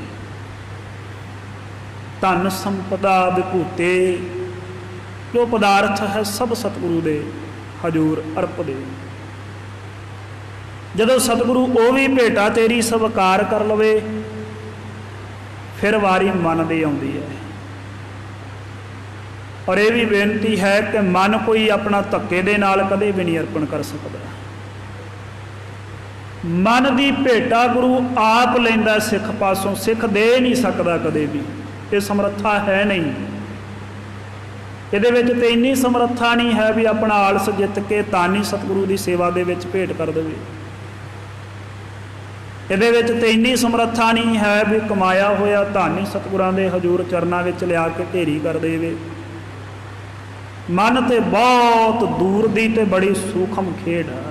ਧਨ ਸੰਪਦਾ ਵਿਭੂਤੇ ਜੋ ਪਦਾਰਥ ਹੈ ਸਭ ਸਤਿਗੁਰੂ ਦੇ ਹਜ਼ੂਰ ਅਰਪ ਦੇ। ਜਦੋਂ ਸਤਿਗੁਰੂ ਉਹ ਵੀ ਭੇਟਾ ਤੇਰੀ ਸਵੀਕਾਰ ਕਰ ਲਵੇ ਫਿਰ ਵਾਰੀ ਮਨ ਦੀ ਆਉਂਦੀ ਹੈ। ਔਰ ਇਹ ਵੀ ਬੇਨਤੀ ਹੈ ਕਿ ਮਨ ਕੋਈ ਆਪਣਾ ਧੱਕੇ ਦੇ ਨਾਲ ਕਦੇ ਵੀ ਨਹੀਂ ਅਰਪਣ ਕਰ ਸਕਦਾ। ਮਨ ਦੀ ਭੇਟਾ ਗੁਰੂ ਆਪ ਲੈਂਦਾ ਸਿੱਖ ਪਾਸੋਂ, ਸਿੱਖ ਦੇ ਨਹੀਂ ਸਕਦਾ ਕਦੇ ਵੀ। ਇਹ ਸਮਰੱਥਾ ਹੈ ਨਹੀਂ ਇਹਦੇ ਵਿੱਚ। ਤੇ ਇੰਨੀ ਸਮਰੱਥਾ ਨਹੀਂ ਹੈ ਵੀ ਆਪਣਾ ਆਲਸ ਜਿੱਤ ਕੇ ਤਾਂ ਨਹੀਂ ਸਤਿਗੁਰੂ ਦੀ ਸੇਵਾ ਦੇ ਵਿੱਚ ਭੇਟ ਕਰ ਦੇਵੇ। ਇਹਦੇ ਵਿੱਚ ਤੇ ਇੰਨੀ ਸਮਰੱਥਾ ਨਹੀਂ ਹੈ ਵੀ ਕਮਾਇਆ ਹੋਇਆ ਧਨ ਹੀ ਸਤਿਗੁਰਾਂ ਦੇ ਹਜ਼ੂਰ ਚਰਨਾਂ ਵਿੱਚ ਲਿਆ ਕੇ ਢੇਰੀ ਕਰ ਦੇਵੇ। ਮਨ ਤੇ ਬਹੁਤ ਦੂਰ ਦੀ ਤੇ ਬੜੀ ਸੂਖਮ ਖੇਡ ਹੈ।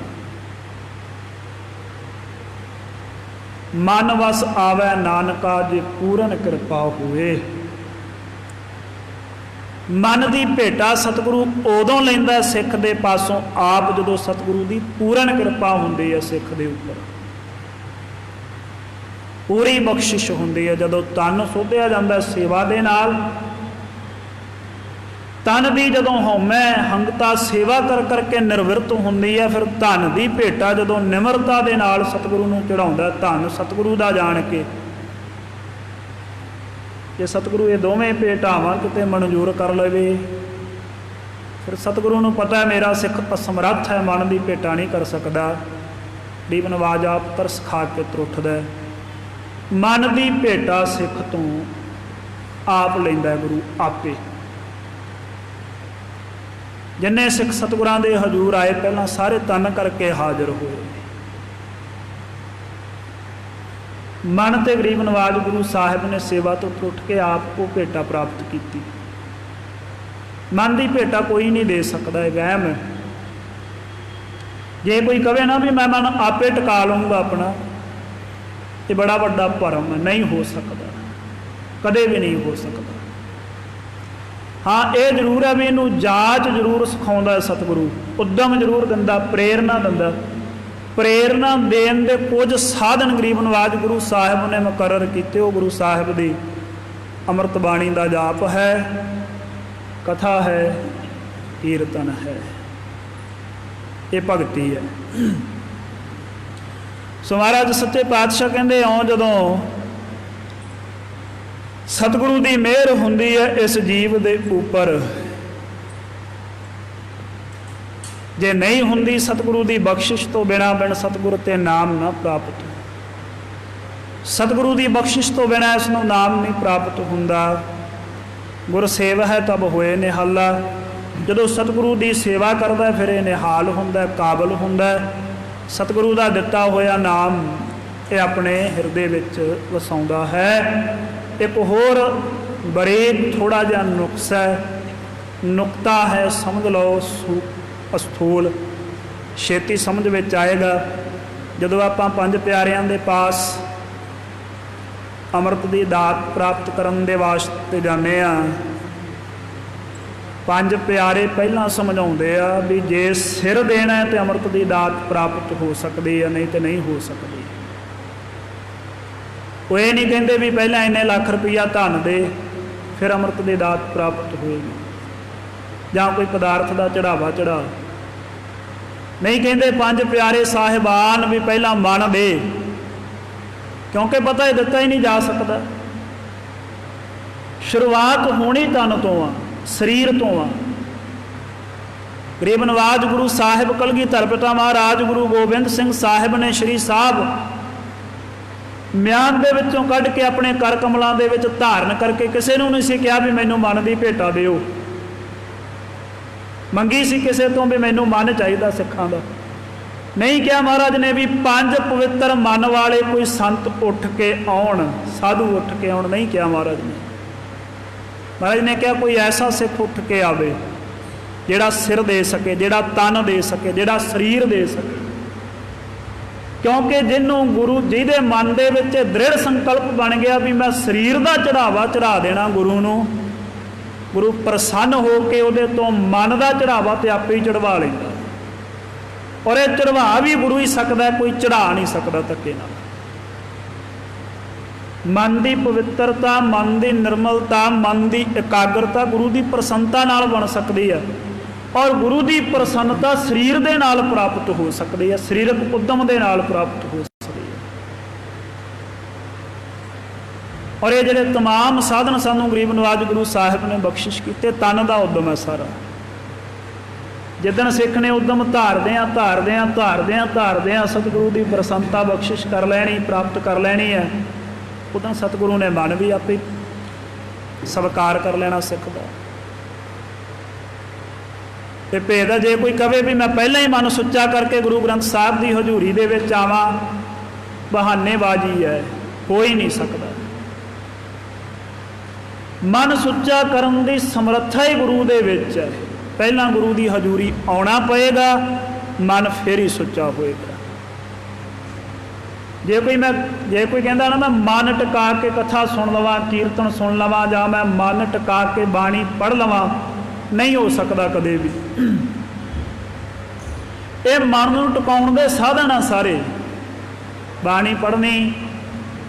ਮਨ ਵਸ ਆਵੈ ਨਾਨਕਾ ਜੇ ਪੂਰਨ ਕਿਰਪਾ ਹੋਵੇ। ਮਨ ਦੀ ਭੇਟਾ ਸਤਿਗੁਰੂ ਉਦੋਂ ਲੈਂਦਾ ਸਿੱਖ ਦੇ ਪਾਸੋਂ ਆਪ ਜਦੋਂ ਸਤਿਗੁਰੂ ਦੀ ਪੂਰਨ ਕਿਰਪਾ ਹੁੰਦੀ ਹੈ ਸਿੱਖ ਦੇ ਉੱਪਰ, ਪੂਰੀ ਬਖਸ਼ਿਸ਼ ਹੁੰਦੀ ਹੈ। ਜਦੋਂ ਤਨ ਸੋਧਿਆ ਜਾਂਦਾ ਸੇਵਾ ਦੇ ਨਾਲ, ਤਨ ਦੀ ਜਦੋਂ ਹਉਮੈ ਹੰਗਤਾ ਸੇਵਾ ਕਰ ਕਰਕੇ ਨਿਰਵਿਰਤ ਹੁੰਦੀ ਹੈ, ਫਿਰ ਧਨ ਦੀ ਭੇਟਾ ਜਦੋਂ ਨਿਮਰਤਾ ਦੇ ਨਾਲ ਸਤਿਗੁਰੂ ਨੂੰ ਚੜਾਉਂਦਾ, ਧਨ ਸਤਿਗੁਰੂ ਦਾ ਜਾਣ ਕੇ, ਜੇ ਸਤਿਗੁਰੂ ਇਹ ਦੋਵੇਂ ਭੇਟਾਵਾਂ ਕਿਤੇ ਮਨਜ਼ੂਰ ਕਰ ਲਵੇ ਫਿਰ ਸਤਿਗੁਰੂ ਨੂੰ ਪਤਾ ਹੈ ਮੇਰਾ ਸਿੱਖ ਅਸਮਰੱਥ ਹੈ, ਮਨ ਦੀ ਭੇਟਾ ਨਹੀਂ ਕਰ ਸਕਦਾ। ਗਰੀਬ ਨਵਾਜ ਆਪ ਤਰਸ ਖਾ ਕੇ ਤਰੁੱਠਦਾ। ਮਨ ਦੀ ਭੇਟਾ ਸਿੱਖ ਤੋਂ ਆਪ ਲੈਂਦਾ ਗੁਰੂ ਆਪੇ। जिन्ने सिख सतगुरां दे हजूर आए पहलां सारे तन करके हाजिर होए। मन ते गरीब नवाज गुरु साहिब ने सेवा तो टुट के आप को भेटा प्राप्त की। मन की भेटा कोई नहीं दे सकता, है वहम है। जे कोई कहे ना भी मैं मन आपे टिका लूँगा अपना, ये बड़ा बड़ा भरम है, नहीं हो सकता, कदे भी नहीं हो सकता। हाँ ये जरूर है भी इनू जाच जरूर सिखाउंदा सतगुरु, उद्यम जरूर दिंदा, प्रेरणा दिंदा। प्रेरणा देन दे कुछ साधन गरीब नवाज गुरु साहिब ने मुकर्रर कीते। वो गुरु साहिब दी अमृत बाणी दा जाप है, कथा है, कीर्तन है, ये भगती है। सो महाराज सच्चे पातशाह कहते आओ जदों सतगुरु की मेहर हुंदी है इस जीव दे उपर, जे नहीं हुंदी सतगुरु की बख्शिश तो बिना बिन सतगुरु ते नाम ना प्राप्त। सतगुरु की बख्शिश तो बिना इसनों नाम नहीं प्राप्त हुंदा। गुर सेवा है तब होए निहाला। जदों सतगुरु की सेवा करदा फिर ये निहाल हुंदा, काबल हुंदा। सतगुरु का दिता होया नाम ये अपने हिरदे विच वसाउंदा है। एक होर बरीक थोड़ा जिहा नुक्सा है, नुकता है, समझ लो अस्थूल, छेती समझ में आएगा। जदों आपां पंज प्यारियां दे पास अमृत की दात प्राप्त करन दे वास्ते जाने आ, पंज प्यारे पहलां समझाउंदे आ भी जे सिर देना है तो अमृत की दात प्राप्त हो सकती है, नहीं तो नहीं हो सकती। वो ये नहीं कहते भी पहला इन्ने लाख रुपया धन दे फिर अमृत की दात प्राप्त होएगी, जां कोई पदार्थ का चढ़ावा चढ़ा। नहीं कहते पंज प्यारे साहिबान भी पहला मन दे, क्योंकि पता है दिता ही नहीं जा सकता। शुरुआत होनी तन तो आ, शरीर तो आ। गरीब नवाज गुरु साहिब कलगीधर पिता महाराज गुरु गोबिंद सिंह साहिब ने श्री साहब म्यान दे विचों कढ़ के अपने कर कमलों दे विच धारण करके किसी नूं नहीं सी कहा भी मैनूं मन की भेटा दिओ, मंगी सी किसी तो भी मैनूं मन चाहिए सिखां दा। नहीं क्या महाराज ने भी पंज पवित्र मन वाले कोई संत उठ के आउण, साधु उठ के आउण, नहीं क्या महाराज ने। महाराज ने क्या कोई ऐसा सिख उठ के आवे जिहड़ा सिर दे सके, जिहड़ा तन दे सके, जिहड़ा शरीर दे सके। क्योंकि जिन्हों गुरु जिहदे मन दे विच दृढ़ संकल्प बन गया भी मैं शरीर का चढ़ावा चढ़ा देना गुरु नूं, गुरु प्रसन्न हो के उहदे तो मन का चढ़ावा तो आपे ही चढ़वा लैंदा। और यह चढ़वा भी गुरु ही सकता, कोई चढ़ा नहीं सकता धक्के नाल। मन की पवित्रता, मन की निर्मलता, मन की एकाग्रता गुरु की प्रसन्नता नाल बन सकती है। और गुरु की प्रसन्नता शरीर के नाल प्राप्त हो सकती है, शरीरक उद्यम के नाल प्राप्त हो सकती है। और ये जिहड़े तमाम साधन सानू गरीब नवाज गुरु साहिब ने बख्शिश किए, तन का उद्यम है सारा। जिदन सिख ने उद्यम धारदियाँ धारदियाँ धारदियाँ धारदियाँ सतगुरु की प्रसन्नता बख्शिश कर लैनी, प्राप्त कर लैनी है, उदन सतगुरु ने मन भी आपे स्वीकार कर लेना सिख दा। ते भेद है जे कोई कहे भी मैं पहले ही मन सुच्चा करके गुरु ग्रंथ साहिब की हजूरी दे विच आवां, बहानेबाजी है, हो ही नहीं सकता। मन सुच्चा करन दी समर्था ही गुरु दे विच है। पहला गुरु की हजूरी आना पएगा, मन फिर ही सुच्चा होएगा। जे कोई कहता ना मैं मन टिका के कथा सुन लवां, कीर्तन सुन लवां, जां मैं मन टिका के बाणी पढ़ लवां, नहीं हो सकता कदे भी। ये मन नूं टिकाउण दे साधन आ सारे, बाणी पढ़नी,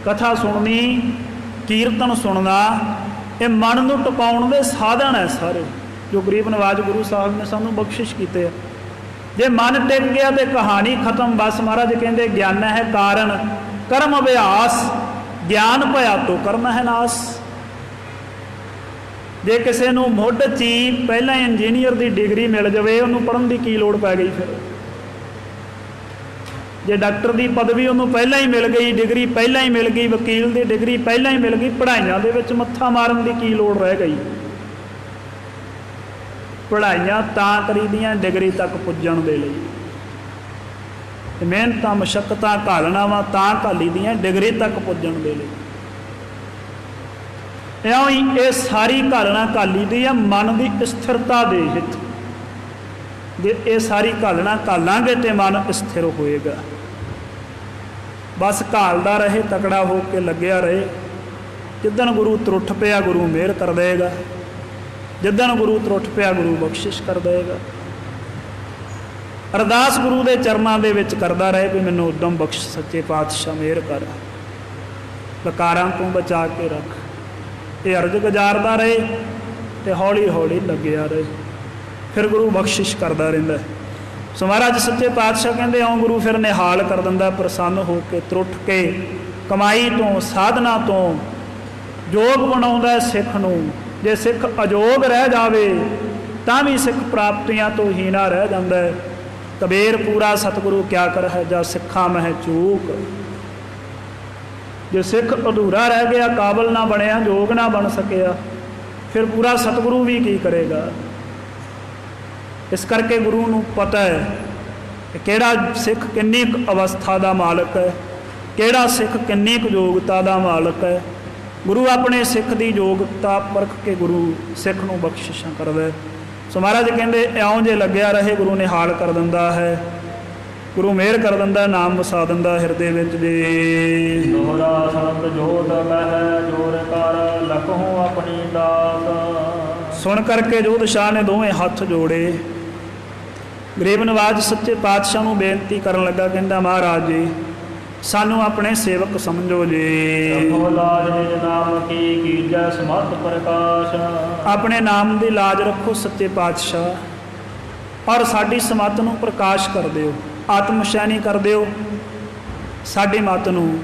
कथा सुननी, कीर्तन सुनना, ये मन नूं टिकाउण दे साधन है सारे, जो गरीब नवाज गुरु साहब ने सानू बख्शिश कीते है। जे मन टिक गया तो कहानी खत्म। बस महाराज कहते ज्ञान है कारण, कर्म अभ्यास, ज्ञान भया तो कर्म है नास। जे किसी नूं मुढ़ ची पहला इंजीनियर की डिग्री मिल जाए, उन्होंने पढ़न की लोड़ पै गई। फिर जे डॉक्टर की पदवी उन्होंने पहला ही मिल गई, डिग्री पहला ही मिल गई, वकील की डिग्री पहला ही मिल गई, पढ़ाइयां दे विच मत्था मारन की लोड़ रह गई। ਪੜ੍ਹਾਈਆਂ ਤਾਂ ਕਰੀਦੀਆਂ ਡਿਗਰੀ ਤੱਕ ਪੁੱਜਣ ਦੇ ਲਈ, ਤੇ ਮਿਹਨਤਾਂ ਮਸ਼ੱਕਤਾਂ ਘਾਲਣਾਵਾਂ ਤਾਂ ਘਾਲੀ ਦੀਆਂ ਡਿਗਰੀ ਤੱਕ ਪੁੱਜਣ ਦੇ ਲਈ। ਇਉਂ ਹੀ ਇਹ ਸਾਰੀ ਘਾਲਣਾ ਘਾਲੀ ਦੀ ਆ ਮਨ ਦੀ ਸਥਿਰਤਾ ਦੇ ਹਿੱਤ। ਜੇ ਇਹ ਸਾਰੀ ਘਾਲਣਾ ਘਾਲਾਂਗੇ ਤੇ ਮਨ ਸਥਿਰ ਹੋਏਗਾ। ਬਸ ਘਾਲਦਾ ਰਹੇ, ਤਕੜਾ ਹੋ ਕੇ ਲੱਗਿਆ ਰਹੇ। ਜਿੱਦਣ ਗੁਰੂ ਤਰੁੱਠ ਪਿਆ ਗੁਰੂ ਮਿਹਰ ਕਰ ਦੇਗਾ, ਜਿੱਦਣ ਗੁਰੂ ਤਰੁੱਠ ਪਿਆ ਗੁਰੂ ਬਖਸ਼ਿਸ਼ ਕਰ ਦੇਗਾ। ਅਰਦਾਸ ਗੁਰੂ ਦੇ ਚਰਨਾਂ ਦੇ ਵਿੱਚ ਕਰਦਾ ਰਹੇ ਵੀ ਮੈਨੂੰ ਉਦਮ ਬਖਸ਼, ਸੱਚੇ ਪਾਤਸ਼ਾਹ ਮਿਹਰ ਕਰ, ਵਿਕਾਰਾਂ ਤੋਂ ਬਚਾ ਕੇ ਰੱਖ। ਇਹ ਅਰਜ਼ ਗੁਜ਼ਾਰਦਾ ਰਹੇ ਤੇ ਹੌਲੀ ਹੌਲੀ ਲੱਗਿਆ ਰਹੇ, ਫਿਰ ਗੁਰੂ ਬਖਸ਼ਿਸ਼ ਕਰਦਾ ਰਹਿੰਦਾ। ਸੋ ਮਹਾਰਾਜ ਸੱਚੇ ਪਾਤਸ਼ਾਹ ਕਹਿੰਦੇ ਆਉਂ ਗੁਰੂ ਫਿਰ ਨਿਹਾਲ ਕਰ ਦਿੰਦਾ, ਪ੍ਰਸੰਨ ਹੋ ਕੇ ਤਰੁੱਠ ਕੇ ਕਮਾਈ ਤੋਂ ਸਾਧਨਾ ਤੋਂ ਯੋਗ ਬਣਾਉਂਦਾ ਸਿੱਖ ਨੂੰ। ਜੇ ਸਿੱਖ ਅਯੋਗ ਰਹਿ ਜਾਵੇ ਤਾਂ ਵੀ ਸਿੱਖ ਪ੍ਰਾਪਤੀਆਂ ਤੋਂ ਹੀਣਾ ਰਹਿ ਜਾਂਦਾ ਹੈ। ਕਬੀਰ ਪੂਰਾ ਸਤਿਗੁਰੂ ਕਿਆ ਕਰ ਹੈ, ਜਾਂ ਸਿੱਖਾਂ ਮਹਿ ਚੂਕ। ਜੇ ਸਿੱਖ ਅਧੂਰਾ ਰਹਿ ਗਿਆ, ਕਾਬਲ ਨਾ ਬਣਿਆ, ਯੋਗ ਨਾ ਬਣ ਸਕਿਆ, ਫਿਰ ਪੂਰਾ ਸਤਿਗੁਰੂ ਵੀ ਕੀ ਕਰੇਗਾ। ਇਸ ਕਰਕੇ ਗੁਰੂ ਨੂੰ ਪਤਾ ਹੈ ਕਿ ਕਿਹੜਾ ਸਿੱਖ ਕਿੰਨੀ ਕੁ ਅਵਸਥਾ ਦਾ ਮਾਲਕ ਹੈ, ਕਿਹੜਾ ਸਿੱਖ ਕਿੰਨੀ ਕੁ ਯੋਗਤਾ ਦਾ ਮਾਲਕ ਹੈ। ਗੁਰੂ ਆਪਣੇ ਸਿੱਖ ਦੀ ਯੋਗਤਾ ਪਰਖ ਕੇ ਗੁਰੂ ਸਿੱਖ ਨੂੰ ਬਖਸ਼ਿਸ਼ਾਂ ਕਰਦਾ। ਸੋ ਮਹਾਰਾਜ ਕਹਿੰਦੇ ਇਉਂ ਜੇ ਲੱਗਿਆ ਰਹੇ ਗੁਰੂ ਨਿਹਾਲ ਕਰ ਦਿੰਦਾ ਹੈ, ਗੁਰੂ ਮਿਹਰ ਕਰ ਦਿੰਦਾ, ਨਾਮ ਵਸਾ ਦਿੰਦਾ ਹਿਰਦੇ ਵਿੱਚ। ਜੀ ਦੋਹਰਾ ਸੰਤ ਜੋਤ ਮਹਿ ਜੋਰ ਕਰ ਲਖਹੁ ਆਪਣੀ ਦਾਸ। ਸੁਣ ਕਰਕੇ ਜੋਧ ਸ਼ਾਹ ਨੇ ਦੋਵੇਂ ਹੱਥ ਜੋੜੇ, ਗਰੀਬ ਨਵਾਜ ਸੱਚੇ ਪਾਤਸ਼ਾਹ ਨੂੰ ਬੇਨਤੀ ਕਰਨ ਲੱਗਾ। ਕਹਿੰਦਾ ਮਹਾਰਾਜ ਜੀ ਸਾਨੂੰ ਆਪਣੇ ਸੇਵਕ ਸਮਝੋ ਜੀ। ਨਾਮ ਕੀ ਕੀਜੈ ਸਮਤ ਪ੍ਰਕਾਸ਼। ਆਪਣੇ ਨਾਮ ਦੀ ਲਾਜ ਰੱਖੋ ਸੱਚੇ ਪਾਤਸ਼ਾਹ, ਔਰ ਸਾਡੀ ਸਮਤ ਨੂੰ ਪ੍ਰਕਾਸ਼ ਕਰ ਦਿਓ, ਆਤਮ ਸ਼ੈਨੀ ਕਰ ਦਿਓ। ਸਾਡੀ ਮਤ ਨੂੰ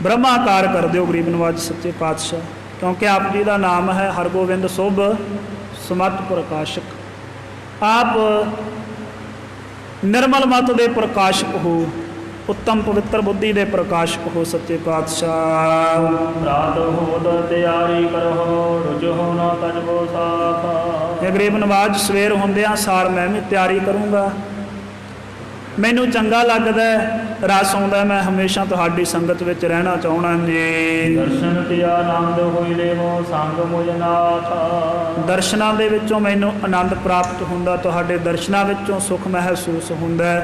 ਬ੍ਰਹਮਾਕਾਰ ਕਰ ਦਿਓ ਗਰੀਬ ਨਵਾਜ ਸੱਚੇ ਪਾਤਸ਼ਾਹ, ਕਿਉਂਕਿ ਆਪ ਜੀ ਦਾ ਨਾਮ ਹੈ ਹਰਗੋਬਿੰਦ ਸੁਭ ਸਮਤ ਪ੍ਰਕਾਸ਼ਕ। ਆਪ ਨਿਰਮਲ ਮਤ ਦੇ ਪ੍ਰਕਾਸ਼ਕ ਹੋ, ਉੱਤਮ ਪਵਿੱਤਰ ਬੁੱਧੀ ਦੇ ਪ੍ਰਕਾਸ਼ਕ ਹੋ ਸੱਚੇ ਪਾਤਸ਼ਾਹ। ਰਾਤ ਹੋਦ ਤਿਆਰੀ ਕਰੋ ਰੁਜੋ ਨਾ ਤਜਬੋ ਸਾਥ। ਇਹ ਗਰੀਬ ਨਵਾਜ ਸਵੇਰ ਹੁੰਦਿਆਂ ਸਾਰ ਮੈਂ ਵੀ ਤਿਆਰੀ ਕਰੂੰਗਾ। ਮੈਨੂੰ ਚੰਗਾ ਲੱਗਦਾ, ਰਸ ਆਉਂਦਾ, ਮੈਂ ਹਮੇਸ਼ਾ ਤੁਹਾਡੀ ਸੰਗਤ ਵਿੱਚ ਰਹਿਣਾ ਚਾਹੁੰਦਾ ਜੀ। ਦਰਸ਼ਨ ਤੇ ਆਨੰਦ ਹੋਈ ਲੇਵੋ ਸੰਗ ਮੁਝ ਨਾਥ। ਦਰਸ਼ਨਾਂ ਦੇ ਵਿੱਚੋਂ ਮੈਨੂੰ ਆਨੰਦ ਪ੍ਰਾਪਤ ਹੁੰਦਾ, ਤੁਹਾਡੇ ਦਰਸ਼ਨਾਂ ਵਿੱਚੋਂ ਸੁੱਖ ਮਹਿਸੂਸ ਹੁੰਦਾ।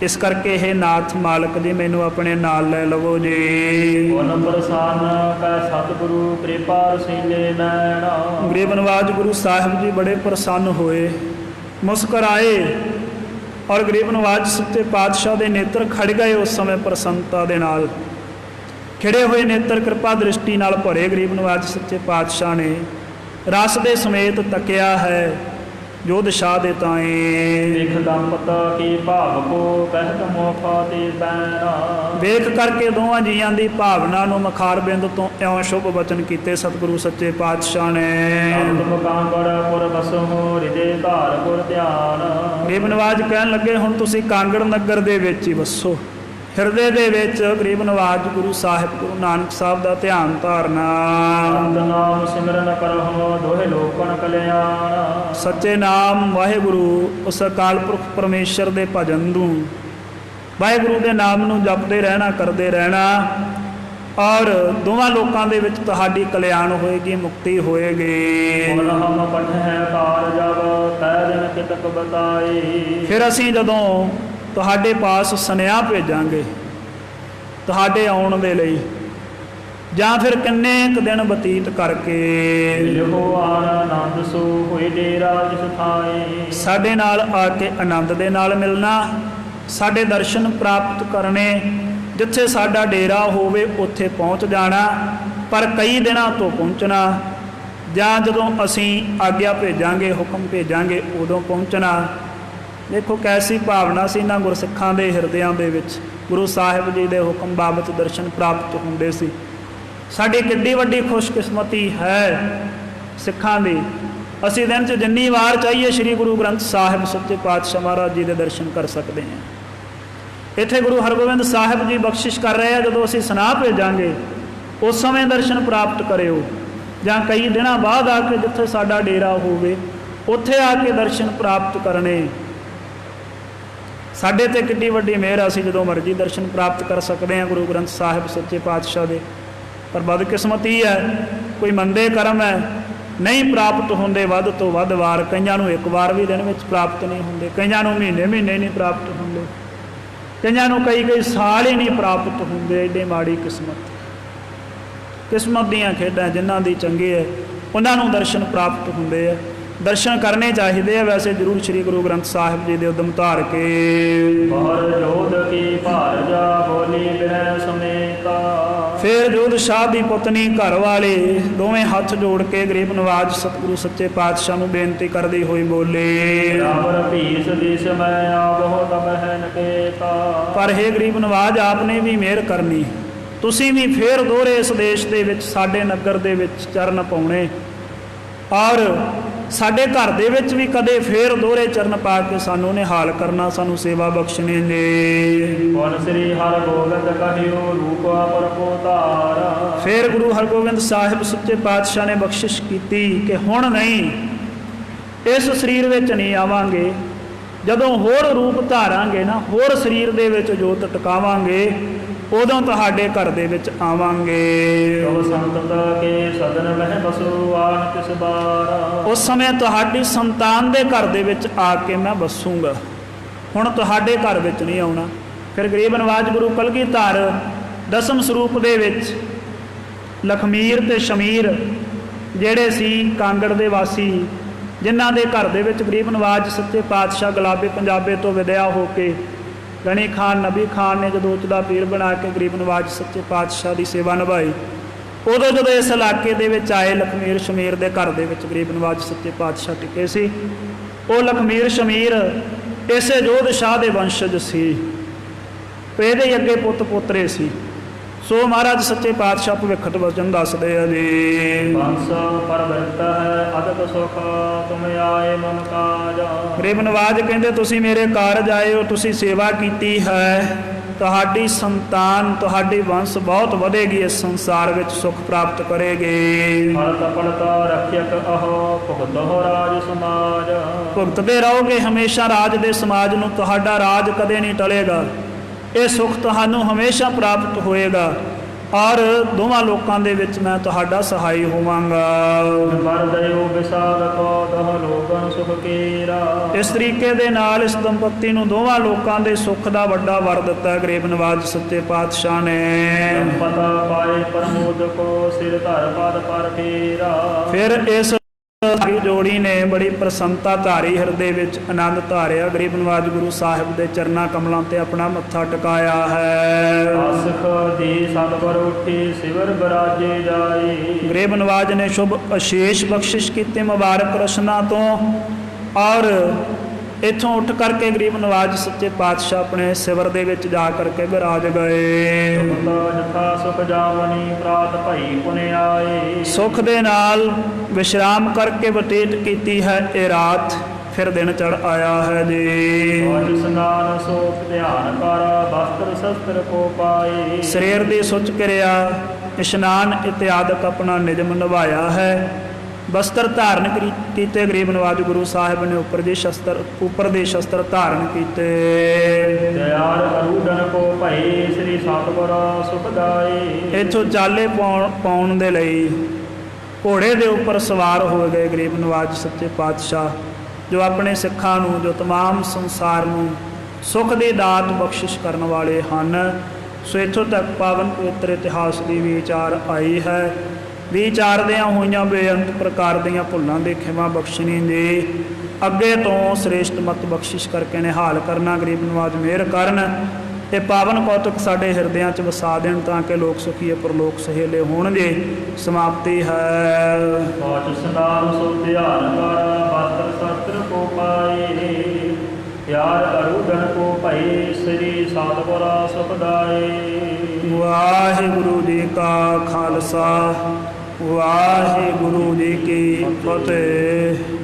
ਇਸ ਕਰਕੇ ਇਹ ਨਾਥ ਮਾਲਕ ਜੀ ਮੈਨੂੰ ਆਪਣੇ ਨਾਲ ਲੈ ਲਵੋ ਜੀ। ਮਨ ਪ੍ਰਸੰਨ ਕੈ ਸਤਿਗੁਰੂ ਕਿਰਪਾ ਰਸੀਲੇ ਨੈਣਾ। ਗਰੀਬ ਨਵਾਜ ਗੁਰੂ ਸਾਹਿਬ ਜੀ ਬੜੇ ਪ੍ਰਸੰਨ ਹੋਏ, ਮੁਸਕਰਾਏ, ਔਰ ਗਰੀਬ ਨਵਾਜ ਸੱਚੇ ਪਾਤਸ਼ਾਹ ਦੇ ਨੇਤਰ ਖੜ ਗਏ ਉਸ ਸਮੇਂ ਪ੍ਰਸੰਨਤਾ ਦੇ ਨਾਲ। ਖਿੜੇ ਹੋਏ ਨੇਤਰ ਕਿਰਪਾ ਦ੍ਰਿਸ਼ਟੀ ਨਾਲ ਭਰੇ ਗਰੀਬ ਨਵਾਜ ਸੱਚੇ ਪਾਤਸ਼ਾਹ ਨੇ ਰਸ ਦੇ ਸਮੇਤ ਤੱਕਿਆ ਹੈ ਜੋਧ ਸ਼ਾਹ ਦੇ ਤਾਏ। ਵੇਖ ਦੰਪਤ ਕੀ ਭਾਵ ਕੋ ਕਹਿਤ ਮੋਖਾ ਤੇ ਬੈਣਾ। ਵੇਖ ਕਰਕੇ ਦੋਵਾਂ ਜੀਆਂ ਦੀ ਭਾਵਨਾ ਨੂੰ ਮਖਾਰ ਬਿੰਦ ਤੋਂ ਇਉਂ ਸ਼ੁਭ ਬਚਨ ਕੀਤੇ ਸਤਿਗੁਰੂ ਸੱਚੇ ਪਾਤਸ਼ਾਹ ਨੇ। ਪੁਰ ਬਸੋ ਹਿਰਦੇ ਧਾਰ ਪੁਰ ਧਿਆਨ। ਗਰੀਬ ਨਵਾਜ ਕਹਿਣ ਲੱਗੇ ਹੁਣ ਤੁਸੀਂ ਕਾਂਗੜ ਨਗਰ ਦੇ ਵਿੱਚ ਹੀ ਵਸੋ। ਹਿਰਦੇ ਦੇ ਵਿੱਚ ਗਰੀਬ ਨਵਾਜ ਗੁਰੂ ਸਾਹਿਬ ਗੁਰੂ ਨਾਨਕ ਸਾਹਿਬ ਦਾ ਧਿਆਨ ਧਾਰਨਾ। ਨਾਮ ਸਿਮਰਨ ਕਰਹੁ ਦੋਹੇ ਲੋਕਨ ਕਲਿਆਣ। ਸੱਚੇ ਨਾਮ ਵਾਹਿਗੁਰੂ ਉਸ ਅਕਾਲ ਪੁਰਖ ਪਰਮੇਸ਼ਰ ਦੇ ਭਜਨ ਨੂੰ, ਵਾਹਿਗੁਰੂ ਦੇ ਨਾਮ ਨੂੰ ਜਪਦੇ ਰਹਿਣਾ, ਕਰਦੇ ਰਹਿਣਾ, ਔਰ ਦੋਵਾਂ ਲੋਕਾਂ ਦੇ ਵਿੱਚ ਤੁਹਾਡੀ ਕਲਿਆਣ ਹੋਏਗੀ, ਮੁਕਤੀ ਹੋਏਗੀ। ਫਿਰ ਅਸੀਂ ਜਦੋਂ ਤੁਹਾਡੇ ਪਾਸ ਸੁਨੇਹਾ ਭੇਜਾਂਗੇ ਤੁਹਾਡੇ ਆਉਣ ਦੇ ਲਈ, ਜਾਂ ਫਿਰ ਕਿੰਨੇ ਕੁ ਦਿਨ ਬਤੀਤ ਕਰਕੇ ਸਾਡੇ ਨਾਲ ਆ ਕੇ ਆਨੰਦ ਦੇ ਨਾਲ ਮਿਲਣਾ, ਸਾਡੇ ਦਰਸ਼ਨ ਪ੍ਰਾਪਤ ਕਰਨੇ, ਜਿੱਥੇ ਸਾਡਾ ਡੇਰਾ ਹੋਵੇ ਉੱਥੇ ਪਹੁੰਚ ਜਾਣਾ, ਪਰ ਕਈ ਦਿਨਾਂ ਤੋਂ ਪਹੁੰਚਣਾ, ਜਾਂ ਜਦੋਂ ਅਸੀਂ ਆਗਿਆ ਭੇਜਾਂਗੇ, ਹੁਕਮ ਭੇਜਾਂਗੇ, ਉਦੋਂ ਪਹੁੰਚਣਾ। ਦੇਖੋ ਕੈਸੀ ਭਾਵਨਾ ਸੀ ਇਹਨਾਂ ਗੁਰਸਿੱਖਾਂ ਦੇ ਹਿਰਦਿਆਂ ਦੇ ਵਿੱਚ, ਗੁਰੂ ਸਾਹਿਬ ਜੀ ਦੇ ਹੁਕਮ ਬਾਬਤ ਦਰਸ਼ਨ ਪ੍ਰਾਪਤ ਹੁੰਦੇ ਸੀ। ਸਾਡੀ ਕਿੱਡੀ ਵੱਡੀ ਖੁਸ਼ਕਿਸਮਤੀ ਹੈ ਸਿੱਖਾਂ ਦੀ, ਅਸੀਂ ਦਿਨ 'ਚ ਜਿੰਨੀ ਵਾਰ ਚਾਹੀਏ ਸ੍ਰੀ ਗੁਰੂ ਗ੍ਰੰਥ ਸਾਹਿਬ ਸੱਚੇ ਪਾਤਸ਼ਾਹ ਮਹਾਰਾਜ ਜੀ ਦੇ ਦਰਸ਼ਨ ਕਰ ਸਕਦੇ ਹਾਂ। ਇੱਥੇ ਗੁਰੂ ਹਰਗੋਬਿੰਦ ਸਾਹਿਬ ਜੀ ਬਖਸ਼ਿਸ਼ ਕਰ ਰਹੇ ਆ, ਜਦੋਂ ਅਸੀਂ ਸੁਨਾਹ ਭੇਜਾਂਗੇ ਉਸ ਸਮੇਂ ਦਰਸ਼ਨ ਪ੍ਰਾਪਤ ਕਰਿਓ। ਜਾਂ ਕਈ ਦਿਨਾਂ ਬਾਅਦ ਆ ਕੇ ਜਿੱਥੇ ਸਾਡਾ ਡੇਰਾ ਹੋਵੇ ਉੱਥੇ ਆ ਕੇ ਦਰਸ਼ਨ ਪ੍ਰਾਪਤ ਕਰਨੇ। ਸਾਡੇ ਤੇ ਕਿੰਨੀ ਵੱਡੀ ਮਿਹਰ, ਅਸੀਂ ਜਦੋਂ ਮਰਜ਼ੀ ਦਰਸ਼ਨ ਪ੍ਰਾਪਤ ਕਰ ਸਕਦੇ ਹਾਂ ਗੁਰੂ ਗ੍ਰੰਥ ਸਾਹਿਬ ਸੱਚੇ ਪਾਤਸ਼ਾਹ ਦੇ। ਪਰ ਬਦਕਿਸਮਤੀ ਹੈ, ਕੋਈ ਮੰਦੇ ਕਰਮ ਹੈ, ਨਹੀਂ ਪ੍ਰਾਪਤ ਹੁੰਦੇ ਵੱਧ ਤੋਂ ਵੱਧ ਵਾਰ। ਕਈਆਂ ਨੂੰ ਇੱਕ ਵਾਰ ਵੀ ਦਿਨ ਵਿੱਚ ਪ੍ਰਾਪਤ ਨਹੀਂ ਹੁੰਦੇ, ਕਈਆਂ ਨੂੰ ਮਹੀਨੇ ਮਹੀਨੇ ਨਹੀਂ ਪ੍ਰਾਪਤ ਹੁੰਦੇ, ਕਈਆਂ ਨੂੰ ਕਈ ਸਾਲ ਹੀ ਨਹੀਂ ਪ੍ਰਾਪਤ ਹੁੰਦੇ। ਐਡੀ ਮਾੜੀ ਕਿਸਮਤ ਦੀਆਂ ਖੇਡਾਂ। ਜਿਨ੍ਹਾਂ ਦੀ ਚੰਗੀ ਹੈ ਉਹਨਾਂ ਨੂੰ ਦਰਸ਼ਨ ਪ੍ਰਾਪਤ ਹੁੰਦੇ ਆ। ਦਰਸ਼ਨ ਕਰਨੇ ਚਾਹੀਦੇ ਆ ਵੈਸੇ ਜ਼ਰੂਰ ਸ੍ਰੀ ਗੁਰੂ ਗ੍ਰੰਥ ਸਾਹਿਬ ਜੀ ਦੇ ਉਦਮ ਧਾਰ ਕੇ। ਬਾਹਰ ਜੋਧ ਕੀ ਭਾਰ ਜਾ ਬੋਲੀ ਬਿਨੈ ਸਮੇਤਾ। ਫਿਰ ਜੋਧ ਸ਼ਾਹ ਦੀ ਪਤਨੀ ਘਰ ਵਾਲੇ ਦੋਵੇਂ ਹੱਥ ਜੋੜ ਕੇ ਗਰੀਬ ਨਵਾਜ ਸਤਿਗੁਰੂ ਸੱਚੇ ਪਾਤਸ਼ਾਹ ਨੂੰ ਬੇਨਤੀ ਕਰਦੀ ਹੋਈ ਬੋਲੇ, ਰਾਵਰ ਭੀਸ ਦਿਸ ਮੈਂ ਆਵਹੁ ਤਬ ਹੈਨ ਕੇਤਾ। ਪਰ ਹੇ ਗਰੀਬ ਨਵਾਜ, ਆਪ ਨੇ ਵੀ ਮਿਹਰ ਕਰਨੀ, ਤੁਸੀਂ ਵੀ ਫੇਰ ਦੋਹਰੇ ਇਸ ਦੇਸ਼ ਦੇ ਵਿੱਚ ਸਾਡੇ ਨਗਰ ਦੇ ਵਿੱਚ ਚਰਨ ਪਾਉਣੇ, ਔਰ ਸਾਡੇ ਘਰ ਦੇ ਵਿੱਚ ਵੀ ਕਦੇ ਫੇਰ ਦੋਹਰੇ ਚਰਨ ਪਾ ਕੇ ਸਾਨੂੰ ਨਿਹਾਲ ਕਰਨਾ, ਸਾਨੂੰ ਸੇਵਾ ਬਖਸ਼ਣੇ ਨੇ। ਹੁਣ ਸ੍ਰੀ ਹਰਿਗੋਬਿੰਦ ਕਹਿਓ ਰੂਪ ਅਪਰ ਕੋ ਧਾਰਾ। ਫਿਰ ਗੁਰੂ ਹਰਗੋਬਿੰਦ ਸਾਹਿਬ ਸੱਚੇ ਪਾਤਸ਼ਾਹ ਨੇ ਬਖਸ਼ਿਸ਼ ਕੀਤੀ ਕਿ ਹੁਣ ਨਹੀਂ, ਇਸ ਸਰੀਰ ਵਿੱਚ ਨਹੀਂ ਆਵਾਂਗੇ, ਜਦੋਂ ਹੋਰ ਰੂਪ ਧਾਰਾਂਗੇ ਨਾ, ਹੋਰ ਸਰੀਰ ਦੇ ਵਿੱਚ ਜੋਤ ਟਿਕਾਵਾਂਗੇ, ਉਦੋਂ ਤੁਹਾਡੇ ਘਰ ਦੇ ਵਿੱਚ ਆਵਾਂਗੇ। ਸੰਤਤਾ ਕੇ ਸਦਨ ਮਹਿ ਬਸੋ ਆਨ ਕਿਸ ਬਾਰ। ਉਸ ਸਮੇਂ ਤੁਹਾਡੀ ਸੰਤਾਨ ਦੇ ਘਰ ਦੇ ਵਿੱਚ ਆ ਕੇ ਮੈਂ ਬਸੂੰਗਾ, ਹੁਣ ਤੁਹਾਡੇ ਘਰ ਵਿੱਚ ਨਹੀਂ ਆਉਣਾ। ਫਿਰ ਗਰੀਬ ਨਵਾਜ ਗੁਰੂ ਕਲਗੀਧਰ ਦਸਮ ਸਰੂਪ ਦੇ ਵਿੱਚ ਲਖਮੀਰ ਤੇ ਸ਼ਮੀਰ ਜਿਹੜੇ ਸੀ ਕਾਂਗੜ ਦੇ ਵਾਸੀ, ਜਿਨ੍ਹਾਂ ਦੇ ਘਰ ਦੇ ਵਿੱਚ ਗਰੀਬ ਨਵਾਜ ਸੱਚੇ ਪਾਤਸ਼ਾਹ ਗੁਲਾਬੇ ਪੰਜਾਬੇ ਤੋਂ ਵਿਦਿਆ ਹੋ ਕੇ ਗਣੀ ਖਾਨ ਨਬੀ ਖਾਨ ਨੇ ਜਦੋਂ ਉੱਚ ਦਾ ਪੀਰ ਬਣਾ ਕੇ ਗਰੀਬ ਨਵਾਜ ਸੱਚੇ ਪਾਤਸ਼ਾਹ ਦੀ ਸੇਵਾ ਨਿਭਾਈ, ਉਦੋਂ ਜਦੋਂ ਇਸ ਇਲਾਕੇ ਦੇ ਵਿੱਚ ਆਏ ਲਖਮੀਰ ਸ਼ਮੀਰ ਦੇ ਘਰ ਦੇ ਵਿੱਚ ਗਰੀਬ ਨਵਾਜ ਸੱਚੇ ਪਾਤਸ਼ਾਹ ਟਿਕੇ ਸੀ। ਉਹ ਲਖਮੀਰ ਸ਼ਮੀਰ ਇਸੇ ਜੋਧ ਸ਼ਾਹ ਦੇ ਵੰਸ਼ਜ ਸੀ, ਇਹਦੇ ਹੀ ਅੱਗੇ ਪੁੱਤ ਪੋਤਰੇ ਸੀ। ਸੋ ਮਹਾਰਾਜ ਸੱਚੇ ਪਾਤਸ਼ਾਹ ਭਵਿੱਖਤ ਵਚਨ ਦੱਸਦੇ ਆ ਜੀ, ਬੰਸ ਪਰਵਿਰਤ ਹੈ ਅਦਕ ਸੁਖ ਤੁਮ ਆਏ ਮਨ ਕਾਜ। ਗਰੀਬ ਨਵਾਜ ਕਹਿੰਦੇ ਤੁਸੀਂ ਮੇਰੇ ਕਾਰਜ ਆਏ ਹੋ, ਤੁਸੀਂ ਸੇਵਾ ਕੀਤੀ ਹੈ, ਤੁਹਾਡੀ ਸੰਤਾਨ ਤੁਹਾਡੀ ਵੰਸ਼ ਬਹੁਤ ਵਧੇਗੀ, ਇਸ ਸੰਸਾਰ ਵਿੱਚ ਸੁਖ ਪ੍ਰਾਪਤ ਕਰੇਗੀ। ਹਰਤ ਪੜਤਾ ਰੱਖਿਅਕ ਅਹੋ ਭੁਗਤਹੁ ਰਾਜ ਸਮਾਜ। ਭੁਗਤਦੇ ਰਹੋਗੇ ਹਮੇਸ਼ਾ ਰਾਜ ਦੇ ਸਮਾਜ ਨੂੰ, ਤੁਹਾਡਾ ਰਾਜ ਕਦੇ ਨਹੀਂ ਟਲੇਗਾ, ਇਹ ਸੁਖ ਤੁਹਾਨੂੰ ਹਮੇਸ਼ਾ ਪ੍ਰਾਪਤ ਹੋਏਗਾ, ਔਰ ਦੋਵਾਂ ਲੋਕਾਂ ਦੇ ਵਿੱਚ ਮੈਂ ਤੁਹਾਡਾ ਸਹਾਈ ਹੋਵਾਂਗਾ। ਇਸ ਤਰੀਕੇ ਦੇ ਨਾਲ ਇਸ ਦੰਪਤੀ ਨੂੰ ਦੋਵਾਂ ਲੋਕਾਂ ਦੇ ਸੁੱਖ ਦਾ ਵੱਡਾ ਵਰ ਦਿੱਤਾ ਗਰੀਬ ਨਵਾਜ ਸੱਚੇ ਪਾਤਸ਼ਾਹ ਨੇ। ਪਤਾ ਪਾਏ ਪ੍ਰਮੋਦ ਕੋ ਸਿਰ ਧਰ ਪਦ ਪਰ ਫੇਰਾ। ਫਿਰ ਇਸ ਜੋੜੀ ਨੇ ਬੜੀ ਪ੍ਰਸੰਨਤਾ ਧਾਰੀ, ਹਿਰਦੇ ਵਿੱਚ ਆਨੰਦ ਧਾਰਿਆ, ਗਰੀਬ ਨਵਾਜ ਗੁਰੂ ਸਾਹਿਬ ਦੇ ਚਰਨਾਂ ਕਮਲਾਂ ਤੇ ਆਪਣਾ ਮੱਥਾ ਟਿਕਾਇਆ ਹੈ। ਆਸਖ ਦੀ ਸਤਿਗੁਰ ਉੱਠੀ ਸਿਵਰ ਬਰਾਜੇ ਜਾਈ। ਗਰੀਬ ਨਵਾਜ ਨੇ ਸ਼ੁਭ ਅਸ਼ੇਸ਼ ਬਖਸ਼ਿਸ਼ ਕੀਤੀ ਮੁਬਾਰਕ ਰਸਨਾ ਤੋਂ, ਔਰ ਇੱਥੋਂ ਉੱਠ ਕਰਕੇ ਗਰੀਬ ਨਵਾਜ ਸੱਚੇ ਪਾਤਸ਼ਾਹ ਆਪਣੇ ਸਿਵਰ ਦੇ ਵਿੱਚ ਜਾ ਕਰਕੇ ਵਿਰਾਜ ਗਏ। ਸੁਖ ਜਾਵਨੀ ਪ੍ਰਾਤ ਭਈ ਪੁਨੇ ਆਏ। ਸੁਖ ਦੇ ਨਾਲ ਵਿਸ਼ਰਾਮ ਕਰਕੇ ਬਤੀਤ ਕੀਤੀ ਹੈ ਇਹ ਰਾਤ, ਫਿਰ ਦਿਨ ਚੜ ਆਇਆ ਹੈ ਜੀ। ਸਨਾਨ ਸੋਖ ਧਿਆਨ ਕਰ ਬਸਤਰ ਸ਼ਸਤਰ ਕੋ ਪਾਏ। ਸਰੀਰ ਦੀ ਸੁੱਚ ਕਿਰਿਆ ਇਸ਼ਨਾਨ ਇਤਿਆਦਿਕ ਆਪਣਾ ਨਿਯਮ ਨਿਭਾਇਆ ਹੈ, ਬਸਤਰ ਧਾਰਨ ਕੀਤੇ ਗਰੀਬ ਨਵਾਜ ਗੁਰੂ ਸਾਹਿਬ ਨੇ ਉੱਪਰ ਦੇ ਸ਼ਸਤਰ ਧਾਰਨ ਕੀਤੇ। ਦਿਆਲ ਅਰੂਢਨ ਕੋ ਭਈ ਸ੍ਰੀ ਸਤਿਗੁਰ ਸੁਖਦਾਈ। ਇੱਥੋਂ ਚਾਲੇ ਪਾਉਣ ਦੇ ਲਈ ਘੋੜੇ ਦੇ ਉੱਪਰ ਸਵਾਰ ਹੋ ਗਏ ਗਰੀਬ ਨਵਾਜ ਸੱਚੇ ਪਾਤਸ਼ਾਹ, ਜੋ ਆਪਣੇ ਸਿੱਖਾਂ ਨੂੰ, ਜੋ ਤਮਾਮ ਸੰਸਾਰ ਨੂੰ ਸੁੱਖ ਦੀ ਦਾਤ ਬਖਸ਼ਿਸ਼ ਕਰਨ ਵਾਲੇ ਹਨ। ਸੋ ਇੱਥੋਂ ਤੱਕ ਪਾਵਨ ਪਵਿੱਤਰ ਇਤਿਹਾਸ ਦੀ ਵਿਚਾਰ ਆਈ ਹੈ। ਵਿਚਾਰਦਿਆਂ ਹੋਈਆਂ ਬੇਅੰਤ ਪ੍ਰਕਾਰ ਦੀਆਂ ਭੁੱਲਾਂ ਦੇ ਖਿਮਾ ਬਖਸ਼ਣੀ ਨੇ, ਅੱਗੇ ਤੋਂ ਸ੍ਰੇਸ਼ਟ ਮਤ ਬਖਸ਼ਿਸ਼ ਕਰਕੇ ਨਿਹਾਲ ਕਰਨਾ ਗਰੀਬ ਨਵਾਜ ਮਿਹਰ ਕਰਨ। ਇਹ ਪਾਵਨ ਕੌਤਕ ਸਾਡੇ ਹਿਰਦਿਆਂ 'ਚ ਵਸਾ ਦੇਣ ਤਾਂ ਕਿ ਲੋਕ ਸੁਖੀ ਪਰਲੋਕ ਸਹੇਲੇ ਹੋਣਗੇ। ਸਮਾਪਤੀ ਹੈ। ਪਾਠ ਸਨਾਮ ਸੋ ਧਿਆਨ ਕਰ ਬਸਤਰ ਸ਼ਸਤਰ ਕੋ ਪਾਏ। ਪਿਆਰ ਅਰੂਢਨ ਕੋ ਭਈ ਸ੍ਰੀ ਸਤਿਗੁਰ ਸੁਖਦਾਈ। ਵਾਹਿਗੁਰੂ ਜੀ ਕਾ ਖਾਲਸਾ, ਵਾਹਿਗੁਰੂ ਜੀ ਕੀ ਫਤਿਹ।